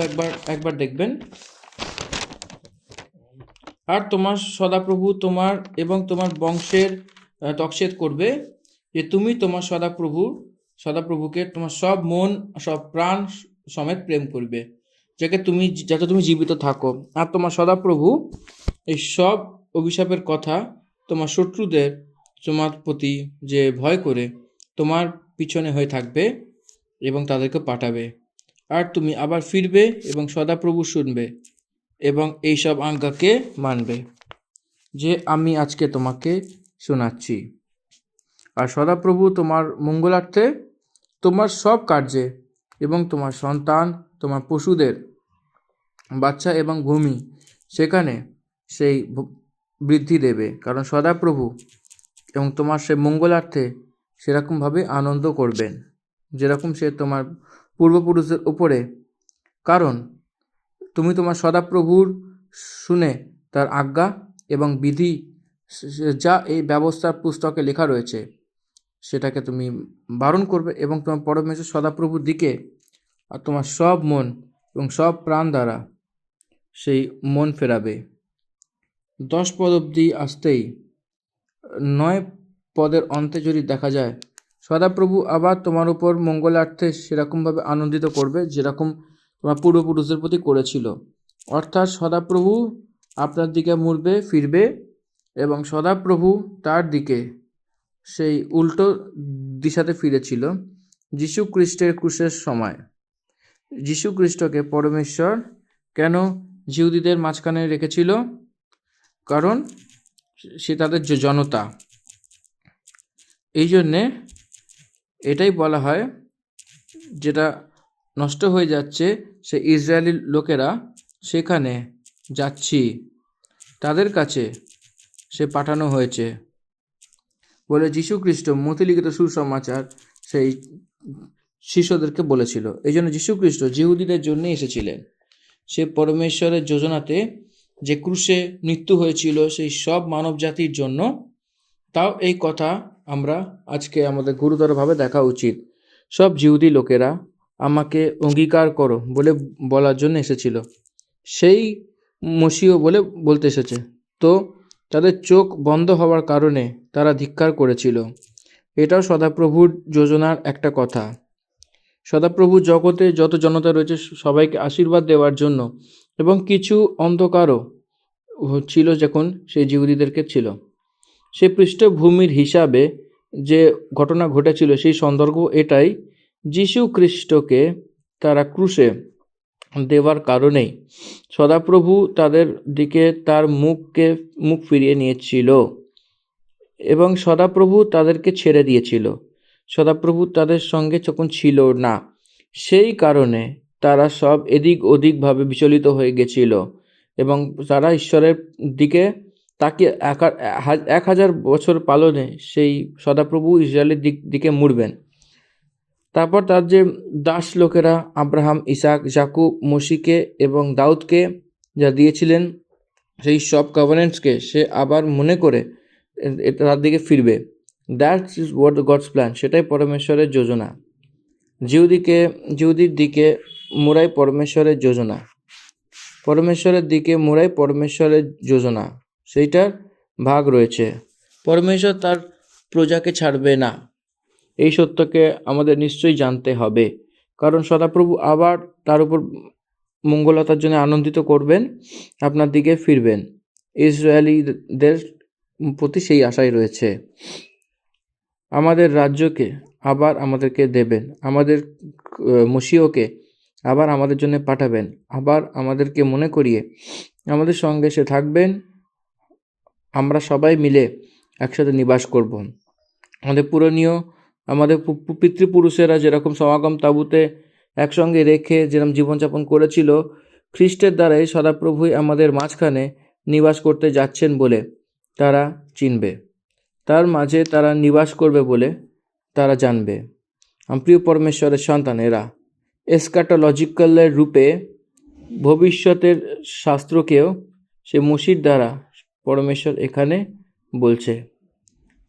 একবার দেখবেন। আর তোমার সদাপ্রভু তোমার এবং তোমার বংশের তকসেদ করবে যে তুমি তোমার সদাপ্রভুকে তোমার সব মন, সব প্রাণ সমেত প্রেম করবে, যাতে তুমি জীবিত থাকো। আর তোমার সদাপ্রভু এই সব অভিশাপের কথা তোমার শত্রুদের তোমার প্রতি যে ভয় করে তোমার পিছনে হয়ে থাকবে এবং তাদেরকে পাঠাবে। আর তুমি আবার ফিরবে এবং সদাপ্রভু শুনবে এবং এই সব আজ্ঞাকে মানবে যে আমি আজকে তোমাকে শোনাচ্ছি। আর সদাপ্রভু তোমার মঙ্গলার্থে তোমার সব কার্যে এবং তোমার সন্তান, তোমার পশুদের, বাচ্চা এবং ভূমি, সেখানে সেই বৃদ্ধি দেবে। কারণ সদাপ্রভু এবং তোমার সে মঙ্গলার্থে সেরকমভাবে আনন্দ করবেন যেরকম সে তোমার পূর্বপুরুষদের উপরে। কারণ তুমি তোমার সদাপ্রভুর শুনে তার আজ্ঞা এবং বিধি যা এই ব্যবস্থার পুস্তকে লেখা রয়েছে সেটাকে তুমি বারণ করবে এবং তোমার পরমেশ্বর সদাপ্রভুর দিকে আর তোমার সব মন এবং সব প্রাণ দ্বারা সেই মন ফেরাবে। 10 পদ অবধি আসতেই 9 পদের অন্তে যদি দেখা যায়, সদাপ্রভু আবার তোমার উপর মঙ্গলার্থে সেরকমভাবে আনন্দিত করবে যেরকম তোমার পূর্বপুরুষদের প্রতি করেছিল। অর্থাৎ সদাপ্রভু আপনার দিকে ফিরবে এবং সদাপ্রভু তার দিকে সেই উল্টো দিশাতে ফিরেছিল যীশু খ্রিস্টের ক্রুশের সময়। যীশু খ্রিস্টকে পরমেশ্বর কেন জিহুদীদের মাঝখানে রেখেছিল? কারণ সে তাদের যে জনতা, এই জন্যে এটাই বলা হয় যেটা নষ্ট হয়ে যাচ্ছে, সে ইসরায়েলি লোকেরা সেখানে যাচ্ছি, তাদের কাছে সে পাঠানো হয়েছে বলে যীশুখ্রিস্ট মথিলিখিত সুসমাচার সেই শিষ্যদেরকে বলেছিল। এই জন্য যীশুখ্রিস্ট জিহুদীদের জন্য এসেছিলেন। সে পরমেশ্বরের যোজনাতে যে ক্রুশে মৃত্যু হয়েছিল সেই সব মানব জাতির জন্য, তাও এই কথা আমরা আজকে আমাদের গুরুতরভাবে দেখা উচিত। সব জিহুদি লোকেরা আমাকে অঙ্গীকার করো বলে বলার জন্য এসেছিল, সেই মসিহ বলে বলতে এসেছে। তো তাদের চোখ বন্ধ হওয়ার কারণে তারা ধিক্কার করেছিল। এটাও সদাপ্রভুর যোজনার একটা কথা। সদাপ্রভু জগতে যত জনতা রয়েছে সবাইকে আশীর্বাদ দেওয়ার জন্য, এবং কিছু অন্ধকারও ছিল যখন সেই জিহুদীদেরকে ছিল। সেই পৃষ্ঠভূমির হিসাবে যে ঘটনা ঘটেছিল সেই সন্দর্ভ এটাই, যীশু খ্রিস্টকে তারা ক্রুশে দেওয়ার কারণেই সদাপ্রভু তাদের দিকে তার মুখ ফিরিয়ে নিয়েছিল এবং সদাপ্রভু তাদেরকে ছেড়ে দিয়েছিল। সদাপ্রভু তাদের সঙ্গে যখন ছিল না, সেই কারণে তারা সব এদিক ওদিকভাবে বিচলিত হয়ে গেছিল এবং তারা ঈশ্বরের দিকে তাকে 1000 বছর পালনে সেই সদাপ্রভু ইসরায়েলের দিকে মুড়বেন। তারপর তার যে দাস লোকেরা আব্রাহাম, ইসাক, যাকুব, মসিকে এবং দাউদকে যা দিয়েছিলেন সেই সব কভেনেন্টসকে সে আবার মনে করে তার দিকে ফিরবে। That is what God's plan. সেটাই পরমেশ্বরের যোজনা। জিহুদির দিকে মোড়াই পরমেশ্বরের যোজনা, পরমেশ্বরের দিকে মোড়াই পরমেশ্বরের যোজনা, সেইটার ভাগ রয়েছে। পরমেশ্বর তার প্রজাকে ছাড়বে না, এই সত্যকে আমাদের নিশ্চয়ই জানতে হবে। কারণ সদাপ্রভু আবার তার উপর মঙ্গলতার জন্য আনন্দিত করবেন, আপনার দিকে ফিরবেন। ইসরায়েলিদের প্রতি সেই আশাই রয়েছে। আমাদের রাজ্যকে আবার আমাদেরকে দেবেন, আমাদের মসিহকে আবার আমাদের জন্য পাঠাবেন, আবার আমাদেরকে মনে করিয়ে আমাদের সঙ্গে সে থাকবেন। আমরা সবাই মিলে একসাথে নিবাস করব। আমাদের পিতৃপুরুষেরা যেরকম সমাগম তাঁবুতে একসঙ্গে রেখে যেরকম জীবনযাপন করেছিল, খ্রিস্টের দ্বারাই সদাপ্রভুই আমাদের মাঝখানে নিবাস করতে যাচ্ছেন বলে তারা চিনবে, তার মাঝে তারা নিবাস করবে বলে তারা জানবে। প্রিয় পরমেশ্বরের সন্তানেরা, এসকাটোলজিক্যালের রূপে ভবিষ্যতের শাস্ত্রকেও সে মসির দ্বারা পরমেশ্বর এখানে বলছে।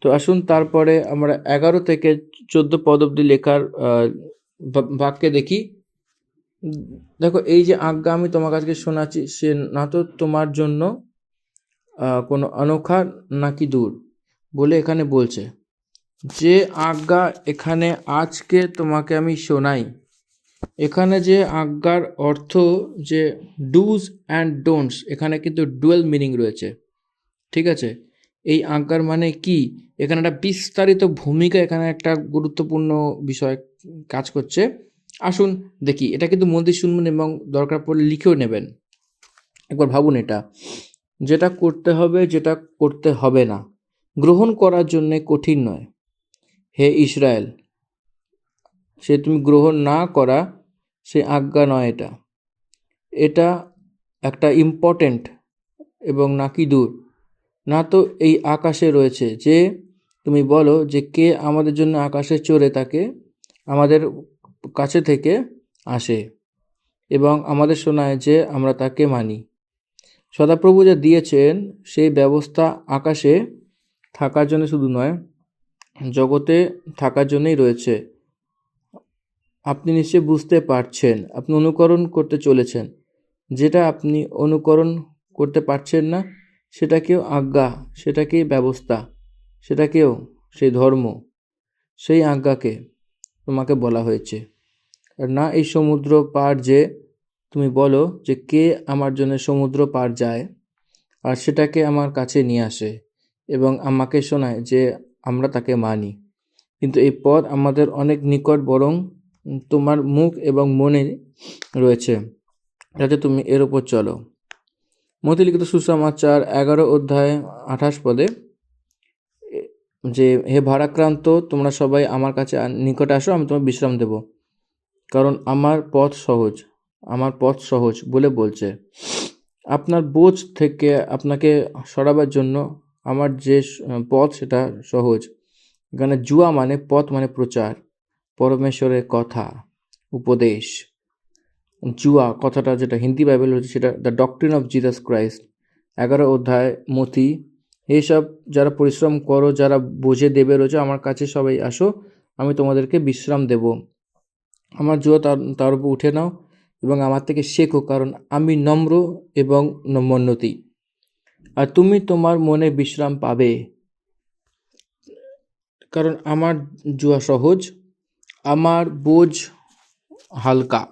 তো আসুন তারপরে আমরা 11 থেকে 14 পদ অবধি লেখার বাক্যে দেখি। দেখো, এই যে আজ্ঞা আমি তোমার কাছে শোনাচ্ছি, সে না তো তোমার জন্য কোনো অনোখা নাকি দূর বলে এখানে বলছে। যে আজ্ঞা এখানে আজকে তোমাকে আমি শোনাই, এখানে যে আজ্ঞার অর্থ যে ডুজ অ্যান্ড ডোন্টস, এখানে কিন্তু ডুয়েল মিনিং রয়েছে। ঠিক আছে, এই আজ্ঞার মানে কি, এখানে একটা বিস্তারিত ভূমিকা, এখানে একটা গুরুত্বপূর্ণ বিষয় কাজ করছে। আসুন দেখি, এটা কিন্তু মন দিয়ে শুনবেন এবং দরকার পড়লে লিখেও নেবেন। একবার ভাবুন, এটা যেটা করতে হবে, যেটা করতে হবে না, গ্রহণ করার জন্য কঠিন নয়। হে ইসরায়েল, সে তুমি গ্রহণ না করা সে আজ্ঞা নয়, এটা একটা ইম্পর্টেন্ট এবং নাকি দূর। না তো এই আকাশে রয়েছে যে তুমি বলো যে কে আমাদের জন্য আকাশে চড়ে তাকে আমাদের কাছে থেকে আসে এবং আমাদের শোনায় যে আমরা তাকে মানি। সদাপ্রভু যা দিয়েছেন সেই ব্যবস্থা আকাশে থাকার জন্য শুধু নয়, জগতে থাকার জন্যই রয়েছে। আপনি নিশ্চয়ই বুঝতে পারছেন, আপনি অনুকরণ করতে চলেছেন। যেটা আপনি অনুকরণ করতে পারছেন না সেটাকেও আজ্ঞা, সেটাকেই ব্যবস্থা, সেটাকেও সেই ধর্ম, সেই আজ্ঞাকে তোমাকে বলা হয়েছে। আর না এই সমুদ্র পার যে তুমি বলো যে কে আমার জন্য সমুদ্র পার যায় আর সেটাকে আমার কাছে নিয়ে আসে এবং আমাকে শোনায় যে আমরা তাকে মানি। কিন্তু এই পথ আমাদের অনেক নিকট, বরং তোমার মুখ এবং মনে রয়েছে, যাতে তুমি এর ওপর চলো। মথিলিখিত সুসমাচার 11 অধ্যায় 28 পদে যে হে ভারাক্রান্ত, তোমরা সবাই আমার কাছে নিকটে আসো, আমি তোমার বিশ্রাম দেব। কারণ আমার পথ সহজ আমার পথ সহজ বলে বলছে। আপনার বোঝ থেকে আপনাকে সরাবার জন্য আমার যে পথ সেটা সহজ। এখানে জুয়া মানে পথ মানে প্রচার, পরমেশ্বরের কথা, উপদেশ। জুয়া কথাটা যেটা হিন্দি বাইবেল হচ্ছে সেটা the doctrine of Jesus Christ, 11 অধ্যায় মথি। এইসব যারা পরিশ্রম করো, যারা বোঝে দেবে রয়েছে, আমার কাছে সবাই আসো, আমি তোমাদেরকে বিশ্রাম দেব। আমার জুয়া তার উপর উঠে নাও এবং আমার থেকে শেখো, কারণ আমি নম্র এবং নম্রনতি, আর তুমি তোমার মনে বিশ্রাম পাবে। কারণ আমার জুয়া সহজ, আমার বোঝ হালকা।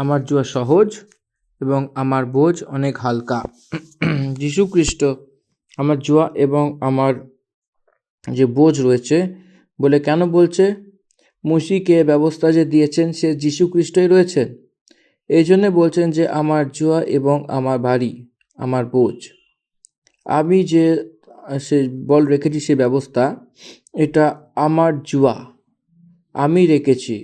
আমার জুয়া সহজ এবং আমার বোঝ অনেক হালকা। যীশু খ্রিস্ট আমার জুয়া এবং আমার যে বোঝ রয়েছে বলে কেন বলছে? মসিকে ব্যবস্থা যে দিয়েছেন সে যীশু খ্রিস্টই রয়েছেন। এই জন্যে বলছেন যে আমার জুয়া এবং আমার ভারী, আমার বোঝ। আমি যে সে বল রেখেছি, সে ব্যবস্থা, এটা আমার জুয়া, আমি রেখেছি,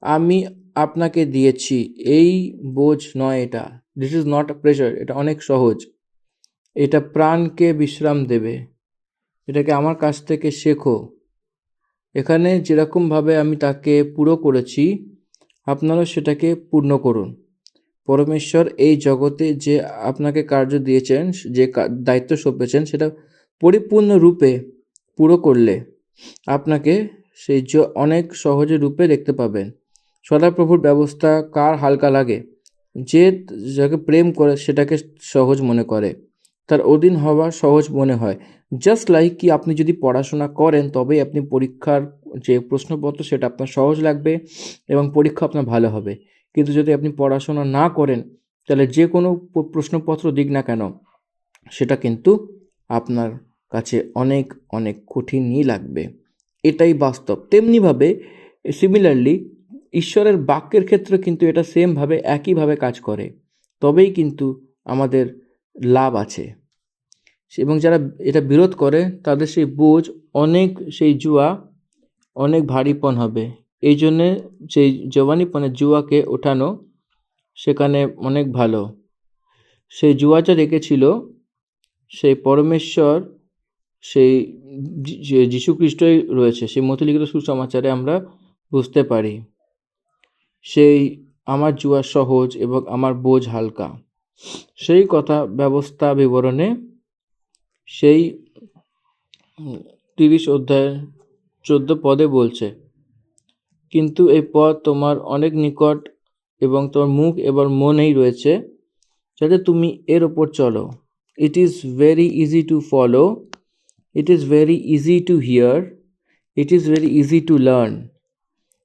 আমি আপনাকে দিয়েছি। এই বোঝ নয় এটা। This is not a pressure. এটা অনেক সহজ। এটা প্রাণকে বিশ্রাম দেবে। এটাকে আমার কাছ থেকে শেখো। এখানে যেরকমভাবে আমি তাকে পুরো করেছি, আপনারা সেটাকে পূর্ণ করুন। পরমেশ্বর এই জগতে যে আপনাকে কার্য দিয়েছেন, যে দায়িত্ব সঁপেছেন, সেটা পরিপূর্ণরূপে পুরো করলে আপনাকে সেই অনেক সহজে রূপে দেখতে পাবেন। সদাপ্রভুর ব্যবস্থা কার হালকা লাগে? যে যাকে প্রেম করে সেটাকে সহজ মনে করে, তার অধীন হওয়া সহজ মনে হয়। জাস্ট লাইক কি আপনি যদি পড়াশোনা করেন তবেই আপনি পরীক্ষার যে প্রশ্নপত্র সেটা আপনার সহজ লাগবে এবং পরীক্ষা আপনার ভালো হবে। কিন্তু যদি আপনি পড়াশোনা না করেন তাহলে যে কোনো প্রশ্নপত্র দিক না কেন সেটা কিন্তু আপনার কাছে অনেক অনেক কঠিনই লাগবে। এটাই বাস্তব। তেমনিভাবে সিমিলারলি ঈশ্বরের বাক্যের ক্ষেত্রে কিন্তু এটা সেমভাবে একইভাবে কাজ করে। তবেই কিন্তু আমাদের লাভ আছে। এবং যারা এটা বিরোধ করে তাদের সেই বোঝ অনেক, সেই জুয়া অনেক ভারীপন হবে। এই জন্যে সেই জওয়ানিপনের জুয়াকে ওঠানো সেখানে অনেক ভালো। সেই জুয়াটা রেখেছিল সেই পরমেশ্বর, সেই যে যীশুখ্রিস্টই রয়েছে। সেই মথিলিখিত সুসমাচারে আমরা বুঝতে পারি সেই আমার জুয়া সহজ এবং আমার বোঝ হালকা। সেই কথা ব্যবস্থা বিবরণে সেই 30 অধ্যায় 14 পদে বলছে, কিন্তু এই পথ তোমার অনেক নিকট এবং তোমার মুখ এবং মনেই রয়েছে, যাতে তুমি এর ওপর চলো। It is very easy to follow, it is very easy to hear, it is very easy to learn,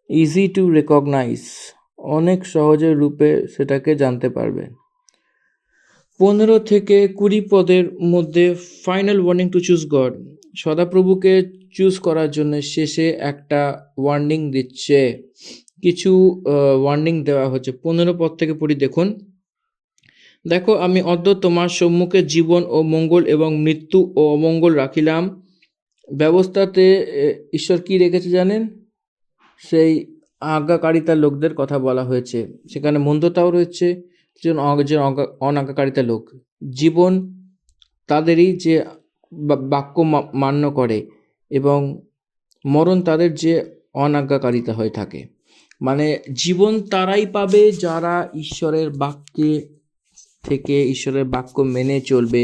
easy to recognise. অনেক সহজের রূপে সেটাকে জানতে পারবে। 15 থেকে 20 পদের মধ্যে final warning to choose God. সদাপ্রভুকে চুজ করার জন্য শেষে একটা ওয়ার্নিং দিচ্ছে, কিছু ওয়ার্নিং দেওয়া হচ্ছে। 15 পদ থেকে পড়ি, দেখুন। দেখো, আমি অদ্য তোমার সম্মুখে জীবন ও মঙ্গল এবং মৃত্যু ও অমঙ্গল রাখিলাম। ব্যবস্থাতে ঈশ্বর কি রেখেছে জানেন? সেই আজ্ঞাকারিতার লোকদের কথা বলা হয়েছে। সেখানে মন্দতাও রয়েছে, যে অনাজ্ঞাকারিতা লোক। জীবন তাদেরই যে বাক্য মান্য করে, এবং মরণ তাদের যে অনাজ্ঞাকারিতা হয়ে থাকে। মানে জীবন তারাই পাবে যারা ঈশ্বরের বাক্যে থেকে ঈশ্বরের বাক্য মেনে চলবে,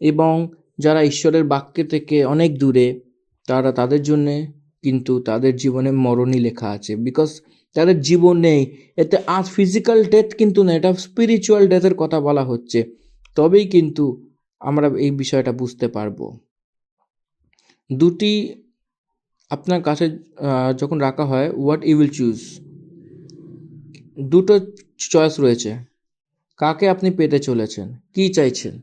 এবং যারা ঈশ্বরের বাক্য থেকে অনেক দূরে তাদের জন্যে কিন্তু তাদের জীবনে মরণই লেখা আছে। বিকজ তাদের জীবন নেই। এতে আজ ফিজিক্যাল ডেথ কিন্তু না, এটা স্পিরিচুয়াল ডেথের কথা বলা হচ্ছে। তবেই কিন্তু আমরা এই বিষয়টা বুঝতে পারবো। দুটি আপনার কাছে যখন রাখা হয়, হোয়াট ইউ উইল চুজ, দুটো চয়েস রয়েছে। কাকে আপনি পেতে চলেছেন, কি চাইছেন,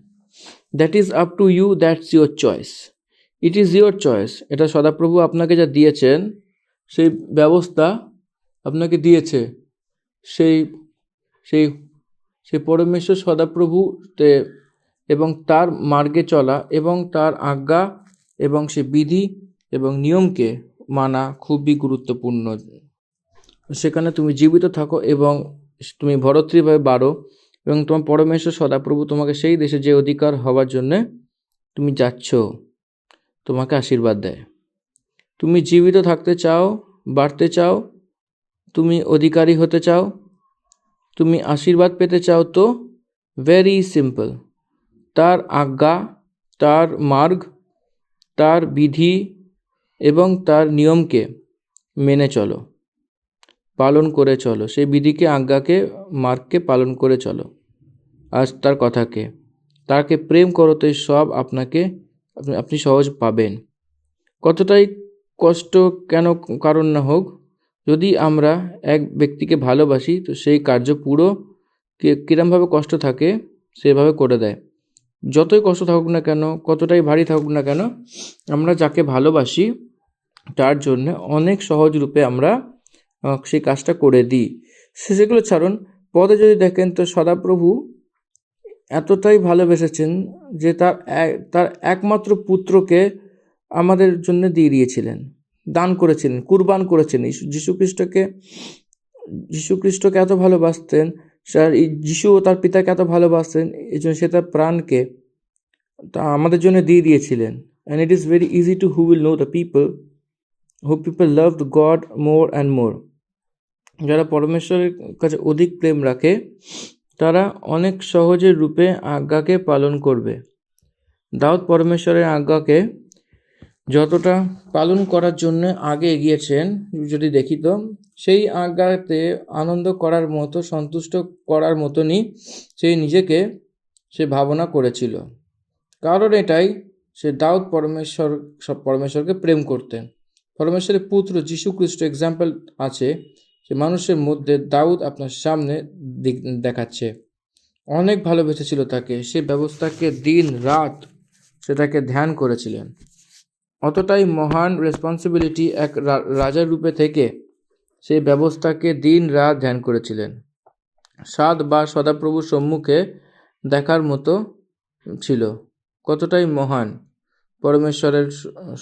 that is up to you, that's your choice, it is your choice. এটা সদাপ্রভু আপনাকে যা দিয়েছেন, সেই ব্যবস্থা আপনাকে দিয়েছে, সেই সেই সেই পরমেশ্বর সদাপ্রভুতে এবং তার মার্গে চলা এবং তার আজ্ঞা এবং সে বিধি এবং নিয়মকে মানা খুবই গুরুত্বপূর্ণ। সেখানে তুমি জীবিত থাকো এবং তুমি ভরতৃভাবে বাড়ো এবং তোমার পরমেশ্বর সদাপ্রভু তোমাকে সেই দেশে যে অধিকার হওয়ার জন্যে তুমি যাচ্ছ তোমাকে আশীর্বাদ দেয়। তুমি জীবিত থাকতে চাও, বাড়তে চাও, তুমি অধিকারী হতে চাও, তুমি আশীর্বাদ পেতে চাও, তো ভেরি সিম্পল, তার আজ্ঞা, তার মার্গ, তার বিধি এবং তার নিয়মকে মেনে চলো, পালন করে চলো, সেই বিধিকে, আজ্ঞাকে, মার্গকে পালন করে চলো, আজ তার কথাকে, তাকে প্রেম করো, তো সব আপনি সহজ পাবেন। কতটাই কষ্ট কেন কারণ না হোক, যদি আমরা এক ব্যক্তিকে ভালোবাসি তো সেই কার্য পুরো কিরমভাবে কষ্ট থাকে সেভাবে করে দেয়। যতই কষ্ট থাকুক না কেন, কতটাই ভারী থাকুক না কেন, আমরা যাকে ভালোবাসি তার জন্য অনেক সহজ রূপে আমরা সেই কাজটা করে দিই। সেগুলো ছাড়ুন, পদে যদি দেখেন তো সদাপ্রভু এতটাই ভালোবেসেছেন যে তার একমাত্র পুত্রকে আমাদের জন্য দিয়ে দিয়েছিলেন, দান করেছিলেন, কুরবান করেছেন। যীশুখ্রিস্টকে এত ভালোবাসতেন, যীশু ও তার পিতাকে এত ভালোবাসতেন, এই জন্য সে তার প্রাণকে তা আমাদের জন্য দিয়ে দিয়েছিলেন। And it is very easy two who will know the people love god more and more. যারা পরমেশ্বরের কাছে অধিক প্রেম রাখে তারা অনেক সহজের রূপে আজ্ঞাকে পালন করবে। দাউদ পরমেশ্বরের আজ্ঞাকে যতটা পালন করার জন্য আগে এগিয়েছেন যদি দেখি, তো সেই আজ্ঞাতে আনন্দ করার মতো, সন্তুষ্ট করার মতনই নিজেকে ভাবনা করেছিল। কারণ এটাই, সে দাউদ পরমেশ্বরকে প্রেম করতেন। পরমেশ্বরের পুত্র যীশুখ্রিস্ট এক্সাম্পল আছে যে মানুষের মধ্যে দাউদ আপনার সামনে দেখাচ্ছে। অনেক ভালোবেসেছিল তাকে, সে ব্যবস্থাকে দিন রাত সেটাকে ধ্যান করেছিলেন। অতটাই মহান রেসপন্সিবিলিটি এক রাজার রূপে থেকে সেই ব্যবস্থাকে দিন রাত ধ্যান করেছিলেন। সাতবার সদাপ্রভুর সম্মুখে দেখার মতো ছিল। কতটাই মহান পরমেশ্বরের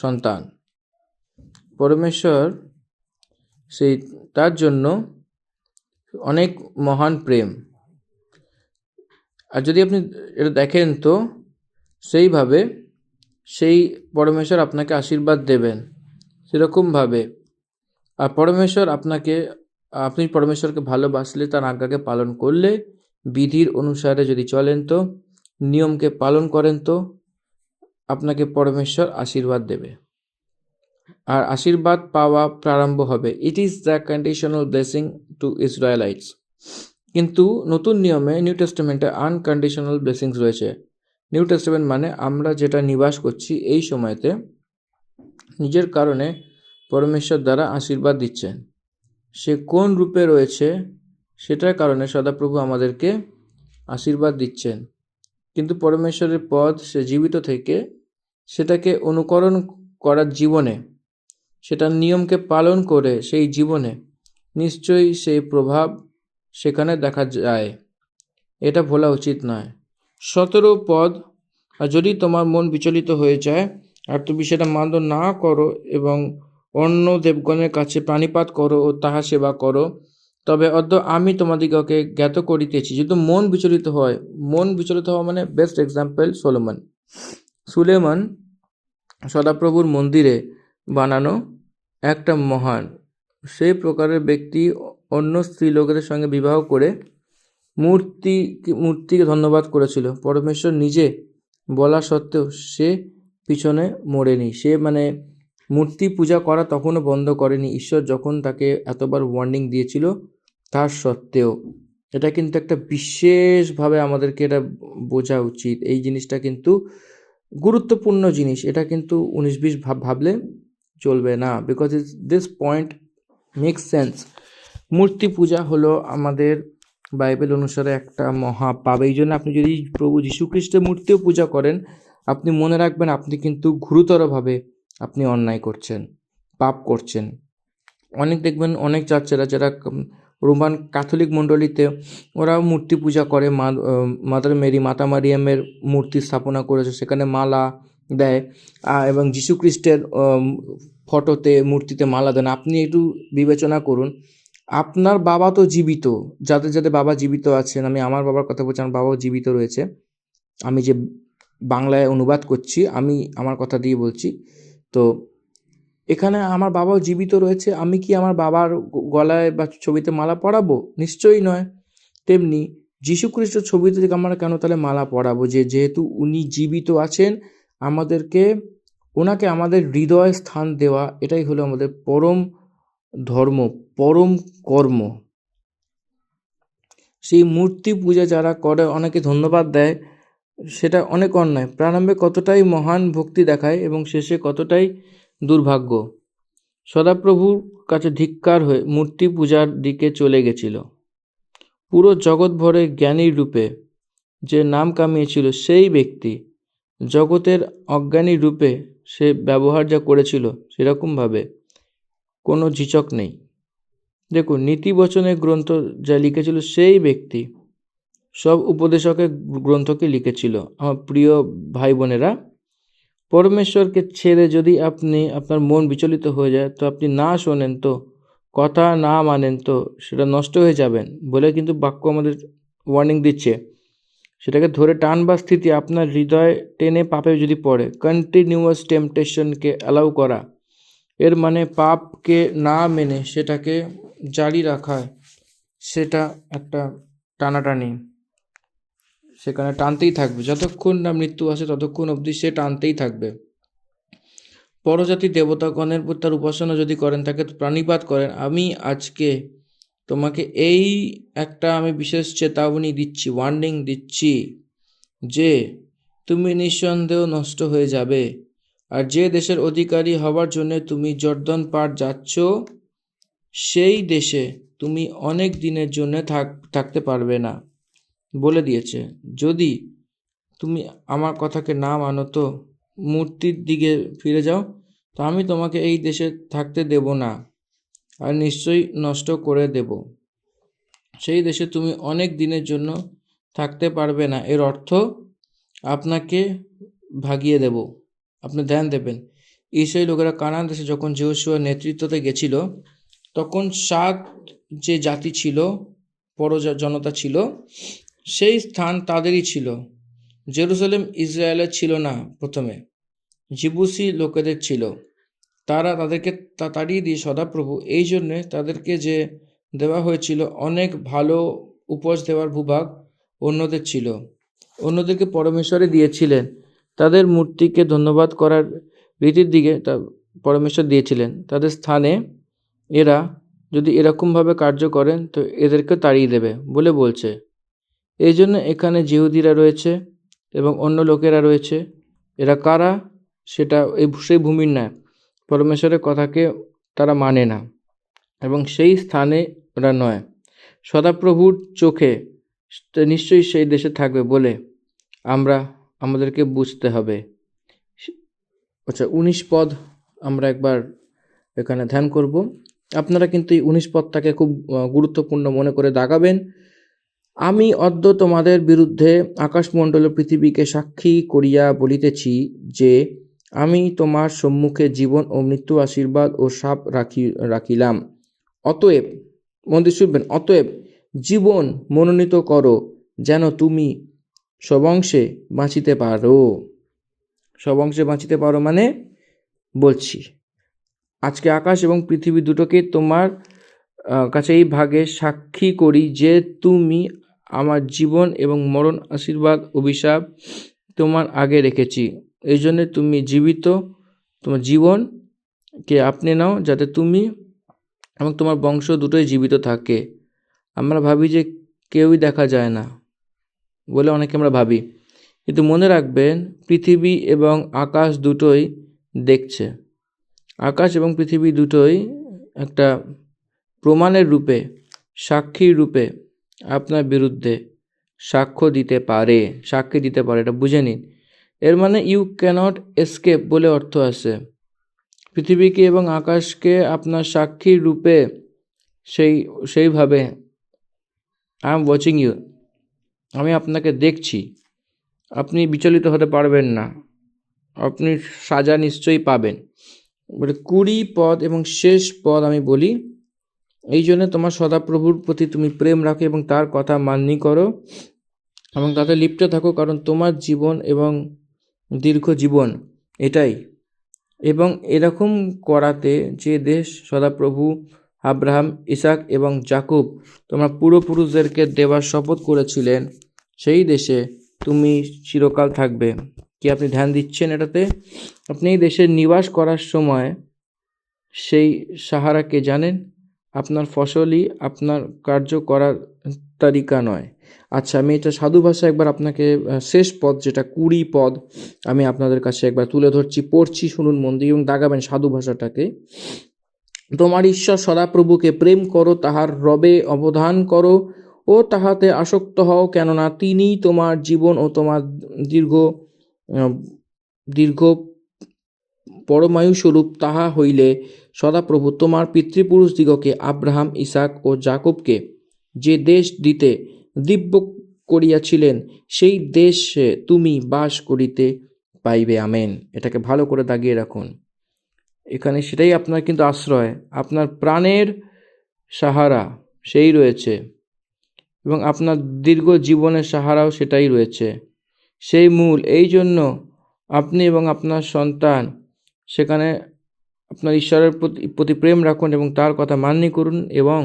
সন্তান। পরমেশ্বর তার জন্য অনেক মহান প্রেম। আর যদি আপনি এটা দেখেন তো সেইভাবে সেই পরমেশ্বর আপনাকে আশীর্বাদ দেবেন সেরকমভাবে। আর আপনি পরমেশ্বরকে ভালোবাসলে, তার আজ্ঞাকে পালন করলে, বিধির অনুসারে যদি চলেন তো, নিয়মকে পালন করেন তো আপনাকে পরমেশ্বর আশীর্বাদ দেবে। আর আশীর্বাদ পাওয়া প্রারম্ভ হবে। It is the conditional blessing to Israelites. কিন্তু নতুন নিয়মে, নিউ টেস্টামেন্টে আনকন্ডিশনাল ব্লেসিংস রয়েছে। নিউ টেস্টামেন্ট মানে আমরা যেটা নিবাস করছি এই সময়তে নিজের কারণে পরমেশ্বর দ্বারা আশীর্বাদ দিচ্ছেন। সে কোন রূপে রয়েছে সেটার কারণে সদাপ্রভু আমাদেরকে আশীর্বাদ দিচ্ছেন। কিন্তু পরমেশ্বরের পদ, সে জীবিত থেকে সেটাকে অনুকরণ করার জীবনে, সেটার নিয়মকে পালন করে সেই জীবনে নিশ্চয়ই সেই প্রভাব সেখানে দেখা যায়। এটা ভোলা উচিত নয়। 17 পদ, আর যদি তোমার মন বিচলিত হয়ে যায় আর তুমি সেটা মান্য না করো এবং অন্য দেবগণের কাছে প্রাণিপাত করো ও তাহা সেবা করো, তবে আমি তোমাদিগকে জ্ঞাত করিতেছি। যদি মন বিচলিত হওয়া মানে বেস্ট এক্সাম্পল সুলেমান সদাপ্রভুর মন্দিরে বানানো একটা মহান সেই প্রকারের ব্যক্তি অন্য স্ত্রী লোকেদের সঙ্গে বিবাহ করে মূর্তিকে ধন্যবাদ করেছিল। পরমেশ্বর নিজে বলা সত্ত্বেও সে পিছনে মরেনি। সে মূর্তি পূজা করা তখনও বন্ধ করেনি। ঈশ্বর যখন তাকে এতবার ওয়ার্নিং দিয়েছিল তার সত্ত্বেও। এটা কিন্তু একটা বিশেষভাবে আমাদেরকে এটা বোঝা উচিত। এই জিনিসটা কিন্তু গুরুত্বপূর্ণ জিনিস। এটা কিন্তু 19-20 ভাবলে চলবে না। Because this point makes sense. মূর্তি পূজা হলো আমাদের বাইবেল অনুসারে একটা মহাপাপ। এই জন্য আপনি যদি প্রভু যীশুখ্রিস্টের মূর্তিও পূজা করেন, আপনি মনে রাখবেন আপনি কিন্তু গুরুতরভাবে আপনি অন্যায় করছেন, পাপ করছেন। দেখবেন অনেক চার্চেরা যারা রোমান ক্যাথলিক মণ্ডলীতে ওরাও মূর্তি পূজা করে, মাদার মেরি, মাতা মারিয়ামের মূর্তি স্থাপনা করেছে, সেখানে মালা দেয় এবং যীশুখ্রিস্টের ফটোতে, মূর্তিতে মালা দেন। আপনি একটু বিবেচনা করুন, আপনার বাবা তো জীবিত, যাদের যাদের বাবা জীবিত আছেন, আমি আমার বাবার কথা বলছি, আমার বাবাও জীবিত রয়েছে। আমি যে বাংলায় অনুবাদ করছি, আমি আমার কথা দিয়ে বলছি। তো এখানে আমার বাবাও জীবিত রয়েছে, আমি কি আমার বাবার গলায় বা ছবিতে মালা পরাবো? নিশ্চয়ই নয়। তেমনি যীশুখ্রিস্টের ছবিতে থেকে আমরা কেন তাহলে মালা পরাবো? যেহেতু উনি জীবিত আছেন, আমাদেরকে ওনাকে আমাদের হৃদয়ে স্থান দেওয়া, এটাই হলো আমাদের পরম ধর্ম, পরম কর্ম। সেই মূর্তি পূজা যারা করে, অনেকে ধন্যবাদ দেয়, সেটা অনেক অন্যায়। প্রারম্ভে কতটাই মহান ভক্তি দেখায় এবং শেষে কতটাই দুর্ভাগ্য। সদাপ্রভুর কাছে ধিক্কার হয়ে মূর্তি পূজার দিকে চলে গেছিল। পুরো জগৎ ভরে জ্ঞানীর রূপে যে নাম কামিয়েছিল সেই ব্যক্তি জগতের অজ্ঞানী রূপে সে ব্যবহার যা করেছিল, সেরকমভাবে কোনো ঝিঁচক নেই। দেখুন, নীতিবচনের গ্রন্থ যা লিখেছিল সেই ব্যক্তি সব উপদেশকের গ্রন্থকে লিখেছিল। আমার প্রিয় ভাই বোনেরা, পরমেশ্বরকে ছেড়ে যদি আপনার মন বিচলিত হয়ে যায়, তো আপনি না শোনেন, তো কথা না মানেন, তো সেটা নষ্ট হয়ে যাবেন বলে কিন্তু বাক্য আমাদের ওয়ার্নিং দিচ্ছে। সেটাকে ধরে টান বা স্থিতি আপনার হৃদয় টেনে পাপে যদি পড়ে, কন্টিনিউয়াস টেম্পটেশনকে অ্যালাউ করা, এর মানে পাপকে না মেনে সেটাকে জারি রাখা, সেটা একটা টানাটানি, সেখানে টানতেই থাকবে। যতক্ষণ না মৃত্যু আসে ততক্ষণ অবধি সে টানতেই থাকবে। পরজাতি দেবতাগণের প্রতি তার উপাসনা যদি করেন, তাকে প্রাণিপাত করেন, আমি আজকে তোমাকে এই একটা আমি বিশেষ চেতাবনী দিচ্ছি, ওয়ার্নিং দিচ্ছি, যে তুমি নিঃসন্দেহ নষ্ট হয়ে যাবে। আর যে দেশের অধিকারী হওয়ার জন্য তুমি জর্দন পাড় যাচ্ছ, সেই দেশে তুমি অনেক দিনের জন্য থাকতে পারবে না। বলে দিয়েছে, যদি তুমি আমার কথাকে না মানো, তো মূর্তির দিকে ফিরে যাও, তো আমি তোমাকে এই দেশে থাকতে দেব না, আর নিশ্চয়ই নষ্ট করে দেব। সেই দেশে তুমি অনেক দিনের জন্য থাকতে পারবে না, এর অর্থ আপনাকে ভাগিয়ে দেব। আপনি ধ্যান দেবেন, ইসরায়েল লোকেরা কানান দেশে যখন যহোশুয়ার নেতৃত্বতে গেছিল, তখন 7 যে জাতি ছিল, জনতা ছিল, সেই স্থান তাদেরই ছিল। জেরুজালেম ইসরায়েলের ছিল না, প্রথমে জিবুসি লোকেদের ছিল। তাদেরকে তাড়িয়ে দিয়ে সদাপ্রভু এই জন্যে তাদেরকে যে দেওয়া হয়েছিল, অনেক ভালো উপজ দেওয়ার ভূভাগ অন্যদের ছিল, অন্যদেরকে পরমেশ্বরে দিয়েছিলেন। তাদের মূর্তিকে ধন্যবাদ করার রীতির দিকে পরমেশ্বর দিয়েছিলেন। তাদের স্থানে এরা যদি এরকমভাবে কার্য করেন, তো এদেরকে তাড়িয়ে দেবে বলে বলছে। এই জন্য এখানে জিহুদিরা রয়েছে এবং অন্য লোকেরা রয়েছে। এরা কারা? সেটা সেই ভূমির নয়, পরমেশ্বরের কথাকে তারা মানে না এবং সেই স্থানে ওরা নয়। সদাপ্রভুর চোখে নিশ্চয়ই সেই দেশে থাকবে বলে আমাদেরকে বুঝতে হবে। আচ্ছা, 19 পদ আমরা একবার এখানে ধ্যান করব। আপনারা কিন্তু এই 19 পদটাকে খুব গুরুত্বপূর্ণ মনে করে দাগাবেন। আমি অদ্য তোমাদের বিরুদ্ধে আকাশমণ্ডল পৃথিবীকে সাক্ষী করিয়া বলিতেছি যে আমি তোমার সম্মুখে জীবন ও মৃত্যু, আশীর্বাদ ও শাপ রাখিলাম। অতএব, মন দিয়ে শুনবেন, অতএব জীবন মনোনীত করো, যেন তুমি সবংশে বাঁচিতে পারো। সবংশে বাঁচিতে পারো মানে, বলছি, আজকে আকাশ এবং পৃথিবী দুটোকে তোমার কাছে এই ভাগে সাক্ষী করি যে তুমি আমার জীবন এবং মরণ, আশীর্বাদ, অভিশাপ তোমার আগে রেখেছি। এই জন্যে তুমি জীবিত, তোমার জীবনকে আপনি নাও, যাতে তুমি এবং তোমার বংশ দুটোই জীবিত থাকে। আমরা ভাবি যে কেউই দেখা যায় না বলে অনেকে আমরা ভাবি, কিন্তু মনে রাখবেন, পৃথিবী এবং আকাশ দুটোই দেখছে। আকাশ এবং পৃথিবী দুটোই একটা প্রমাণের রূপে, সাক্ষীর রূপে আপনার বিরুদ্ধে সাক্ষ্য দিতে পারে, সাক্ষী দিতে পারে। এটা বুঝে নিন। এর মানে ইউ ক্যানট এসকেপ বলে অর্থ আছে। পৃথিবীকে এবং আকাশকে আপনার সাক্ষীর রূপে সেইভাবে আই এম ওয়াচিং ইউ, আমি আপনাকে দেখছি, আপনি বিচলিত হতে পারবেন না, আপনি সাজা নিশ্চয়ই পাবেন বলে 20 পদ এবং শেষ পদ আমি বলি, এই জন্য তোমার সদাপ্রভুর প্রতি তুমি প্রেম রাখো এবং তার কথা মান্য করো এবং তাতে লিপ্ত থাকো, কারণ তোমার জীবন এবং দীর্ঘ জীবন এটাই। এবং এরকম করাতে যে দেশ সদাপ্রভু আব্রাহাম, ইসাক এবং যাকূব তোমার পূর্বপুরুষদেরকে দেওয়ার শপথ করেছিলেন, সেই দেশে তুমি চিরকাল থাকবে। কি আপনি ধ্যান দিচ্ছেন এটাতে? আপনি এই দেশে নিবাস করার সময় সেই সাহারাকে জানেন? আপনার ফসলই আপনার কার্য করার তালিকা নয়। আচ্ছা, আমি এটা সাধু ভাষা একবার আপনাকে শেষ পদ, যেটা 20 পদ, আমি আপনাদের কাছে একবার তুলে ধরছি, পড়ছি, শুনুন মন দিয়ে এবং দাগাবেন সাধু ভাষাটাকে। তোমার ঈশ্বর সদাপ্রভুকে প্রেম করো, তাহার রবে অবধান করো ও তাহাতে আসক্ত হও, কেননা তিনিই তোমার জীবন ও তোমার দীর্ঘ দীর্ঘ পরমায়ু স্বরূপ। তাহা হইলে সদাপ্রভু তোমার পিতৃপুরুষদিগকে আব্রাহাম, ইসাক ও যাকূবকে যে দেশ দিতে দিব্য করিয়াছিলেন, সেই দেশে তুমি বাস করিতে পাইবে। আমেন। এটাকে ভালো করে দাগিয়ে রাখুন। এখানে সেটাই আপনার কিন্তু আশ্রয়, আপনার প্রাণের সাহারা সেই রয়েছে, এবং আপনার দীর্ঘ জীবনের সাহারাও সেটাই রয়েছে, সেই মূল। এই জন্য আপনি এবং আপনার সন্তান সেখানে আপনার ঈশ্বরের প্রতি প্রেম রাখুন এবং তার কথা মান্য করুন এবং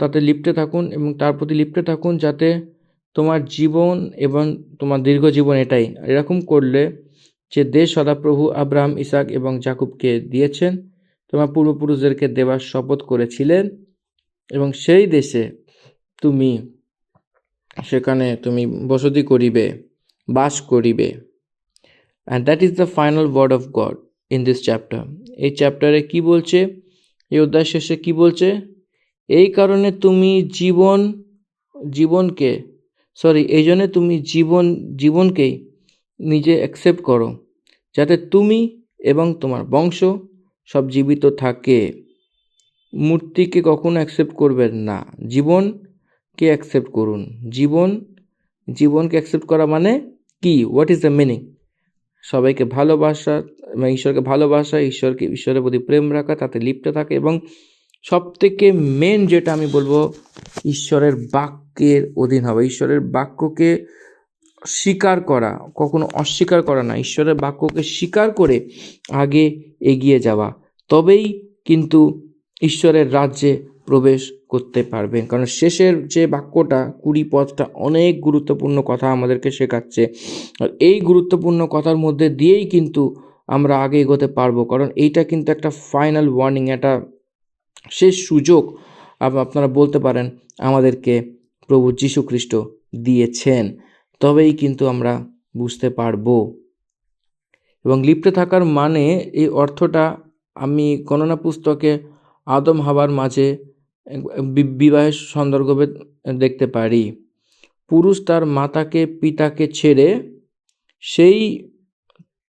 তাতে লিপ্তে থাকুন এবং তার প্রতি লিপ্তে থাকুন, যাতে তোমার জীবন এবং তোমার দীর্ঘ জীবন এটাই। এরকম করলে যে দেশ সদাপ্রভু আব্রাহাম, ইসাক এবং যাকূবকে দিয়েছেন, তোমার পূর্বপুরুষদেরকে দেওয়ার শপথ করেছিলেন, এবং সেই দেশে তুমি সেখানে তুমি বসতি করিবে, বাস করিবে। And that is the final word of God in this chapter. এই চ্যাপ্টারে কি বলছে, এই অধ্যায় শেষে কি বলছে? এই কারণে তুমি এই জন্যে তুমি জীবনকেই নিজে অ্যাকসেপ্ট করো, যাতে তুমি এবং তোমার বংশ সব জীবিত থাকে। মূর্তিকে কখনো অ্যাকসেপ্ট করবেন না, জীবনকে অ্যাকসেপ্ট করুন। জীবনকে অ্যাকসেপ্ট করা মানে কি? What is the meaning? সবাইকে ভালোবাসা, ঈশ্বরকে ভালোবাসা, ঈশ্বরের প্রতি প্রেম রাখা, তাতে লিপ্ত থাকে, এবং সব থেকে মেন যেটা আমি বলবো, ঈশ্বরের বাক্যের অধীন হবে। ঈশ্বরের বাক্যকে স্বীকার করা, কখনো অস্বীকার করা না, ঈশ্বরের বাক্যকে স্বীকার করে আগে এগিয়ে যাওয়া, তবেই কিন্তু ঈশ্বরের রাজ্যে প্রবেশ করতে পারবেন। কারণ শেষের যে বাক্যটা 20 পদটা অনেক গুরুত্বপূর্ণ কথা আমাদেরকে শেখাচ্ছে, আর এই গুরুত্বপূর্ণ কথার মধ্যে দিয়েই কিন্তু আমরা আগে এগোতে পারবো, কারণ এইটা কিন্তু একটা ফাইনাল ওয়ার্নিং, একটা শেষ সুযোগ আপনারা বলতে পারেন আমাদেরকে প্রভু যীশু খ্রিস্ট দিয়েছেন, তবেই কিন্তু আমরা বুঝতে পারবো। এবং লিপ্ত থাকার মানে, এই অর্থটা আমি গণনা পুস্তকে আদম হাওয়ার মাঝে বিবাহের সন্দর্ভে দেখতে পারি। পুরুষ তার মাতাকে পিতাকে ছেড়ে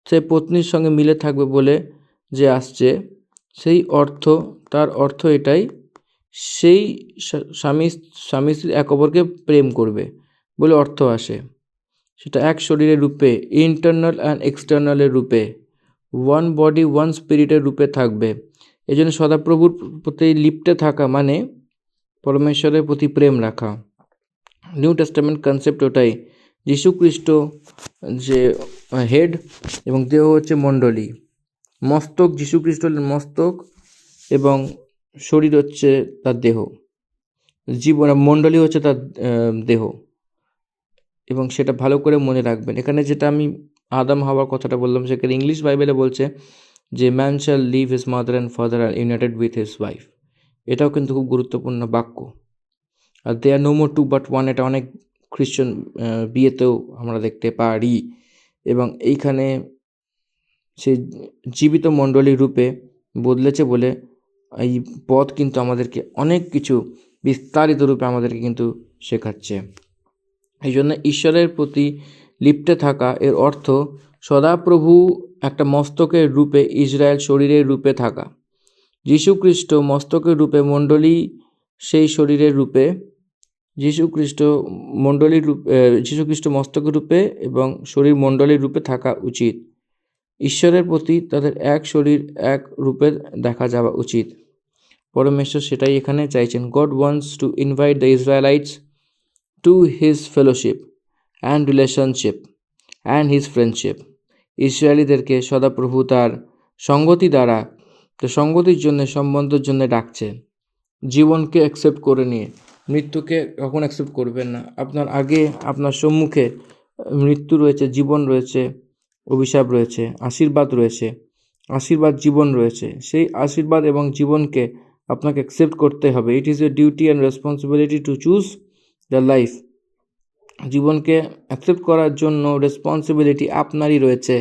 সে পত্নীর সঙ্গে মিলে থাকবে বলে যে আসছে, সেই তার অর্থ এটাই, সেই স্বামী স্ত্রী এক অপরকে প্রেম করবে বলে অর্থ আসে। সেটা এক শরীরের রূপে, ইন্টারনাল অ্যান্ড এক্সটার্নালের রূপে, ওয়ান বডি ওয়ান স্পিরিটের রূপে থাকবে। এই জন্য সদাপ্রভুর প্রতি লিপ্তে থাকা মানে পরমেশ্বরের প্রতি প্রেম রাখা। নিউ টেস্টামেন্ট কনসেপ্ট ওটাই। যীশুখ্রিস্ট যে হেড এবং দেহ হচ্ছে মণ্ডলী, মস্তক যীশুখ্রিস্ট হলেন মস্তক এবং শরীর হচ্ছে তার দেহ, জীবন মণ্ডলী হচ্ছে তার দেহ, এবং সেটা ভালো করে মনে রাখবেন। এখানে যেটা আমি আদম হাওয়ার কথাটা বললাম, সেখানে ইংলিশ বাইবেলে বলছে যে man shall leave his mother and father আর ইউনাইটেড উইথ হিজ ওয়াইফ। এটাও কিন্তু খুব গুরুত্বপূর্ণ বাক্য। আর they are no more two but one, এটা অনেক খ্রিশ্চান বিয়েতেও আমরা দেখতে পারি। এবং এইখানে সে জীবিত মণ্ডলী রূপে বদলেছে বলে এই পদ কিন্তু আমাদেরকে অনেক কিছু বিস্তারিত রূপে আমাদেরকে কিন্তু শেখাচ্ছে। এই জন্য ঈশ্বরের প্রতি লিপ্তে থাকা এর অর্থ সদাপ্রভু একটা মস্তকের রূপে, ইসরায়েল শরীরের রূপে থাকা, যীশুখ্রিস্ট মস্তকের রূপে, মণ্ডলী সেই শরীরের রূপে, যীশুখ্রিস্ট মণ্ডলীর রূপে, যীশুখ্রিস্ট মস্তকের রূপে এবং শরীর মণ্ডলীর রূপে থাকা উচিত। ঈশ্বরের প্রতি তাদের এক শরীর এক রূপে দেখা যাওয়া উচিত। পরমেশ্বর সেটাই এখানে চাইছেন। God wants to invite the Israelites to his fellowship and relationship and his friendship. ইসরায়েলিদেরকে সদাপ্রভু তার সঙ্গতি দ্বারা, সঙ্গতির জন্য, সম্বন্ধের জন্য ডাকছেন। জীবনকে অ্যাকসেপ্ট করে নিয়ে মৃত্যুকে কখন অ্যাকসেপ্ট করবেন না। আপনার আগে, আপনার সম্মুখে মৃত্যু রয়েছে, জীবন রয়েছে, অভিশাপ রয়েছে, আশীর্বাদ রয়েছে, আশীর্বাদ, জীবন রয়েছে। সেই আশীর্বাদ এবং জীবনকে আপনাকে অ্যাকসেপ্ট করতে হবে। It is a duty and responsibility to choose the life. জীবনকে অ্যাকসেপ্ট করার জন্য রেসপন্সিবিলিটি আপনারই রয়েছে।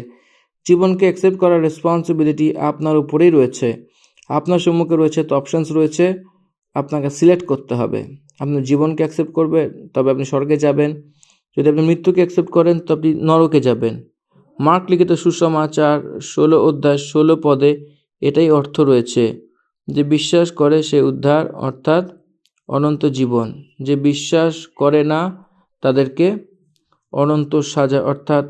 জীবনকে অ্যাকসেপ্ট করার রেসপন্সিবিলিটি আপনার উপরেই রয়েছে। আপনার সম্মুখে রয়েছে তো অপশানস রয়েছে, আপনাকে সিলেক্ট করতে হবে। আপনি জীবনকে অ্যাকসেপ্ট করবেন তবে আপনি স্বর্গে যাবেন, যদি আপনি মৃত্যুকে অ্যাকসেপ্ট করেন তো আপনি নরকে যাবেন। মার্ক লিখিত সুসমাচার 16 অধ্যায় 16 পদে এটাই অর্থ রয়েছে। যে বিশ্বাস করে সে উদ্ধার, অর্থাৎ অনন্ত জীবন। যে বিশ্বাস করে না তাদেরকে অনন্ত সাজা, অর্থাৎ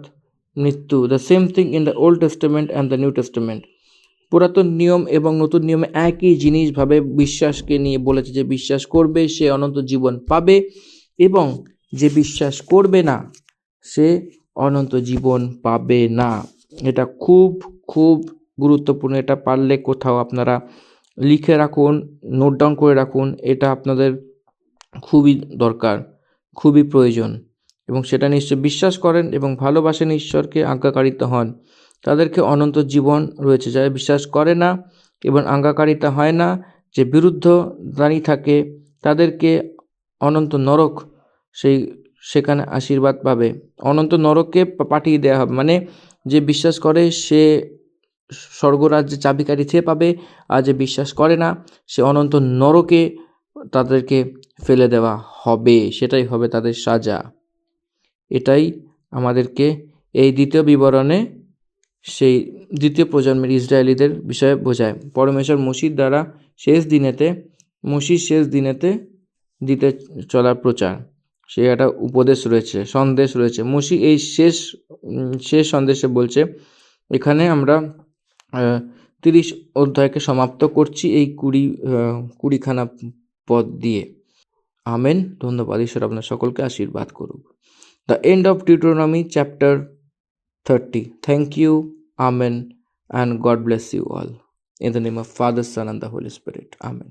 মৃত্যু। The same thing in the old testament and the new testament. পুরাতন নিয়ম এবং নতুন নিয়মে একই জিনিসভাবে বিশ্বাসকে নিয়ে বলেছে যে বিশ্বাস করবে সে অনন্ত জীবন পাবে, এবং যে বিশ্বাস করবে না সে অনন্ত জীবন পাবে না। এটা খুব খুব গুরুত্বপূর্ণ। এটা পারলে কোথাও আপনারা লিখে রাখুন, নোট ডাউন করে রাখুন। এটা আপনাদের খুবই দরকার, খুবই প্রয়োজন। এবং সেটা নিশ্চয় বিশ্বাস করেন এবং ভালোবাসেন, ঈশ্বরকে আজ্ঞাকারিতা হন, তাদেরকে অনন্ত জীবন রয়েছে। যারা বিশ্বাস করে না এবং আজ্ঞাকারিতা হয় না, যে বিরুদ্ধ দাঁড়িয়ে থাকে, তাদেরকে অনন্ত নরক, সেখানে আশীর্বাদ পাবে। অনন্ত নরককে পাঠিয়ে দেওয়া হবে, মানে যে বিশ্বাস করে সে স্বর্গরাজ্যে চাবিকাঠি সে পাবে, আর যে বিশ্বাস করে না সে অনন্ত নরকে তাদেরকে ফেলে দেওয়া হবে। সেটাই হবে তাদের সাজা। এটাই আমাদেরকে এই দ্বিতীয় বিবরণে সেই দ্বিতীয় প্রজন্মের ইসরায়েলিদের বিষয়ে বোঝায়। পরমেশ্বর মসির দ্বারা মসির শেষ দিনেতে দিতে চলার প্রচার, সে একটা উপদেশ রয়েছে, সন্দেশ রয়েছে। মসি এই শেষ সন্দেশে বলছে, এখানে আমরা 30 অধ্যায়কে সমাপ্ত করছি এই 20খানা পদ দিয়ে। আমেন। ধন্যবাদ। ঈশ্বর আপনার সকলকে আশীর্বাদ করুক। The end of Deuteronomy chapter 30. Thank you. Amen. And God bless you all. In the name of Father, Son, and the Holy Spirit. Amen.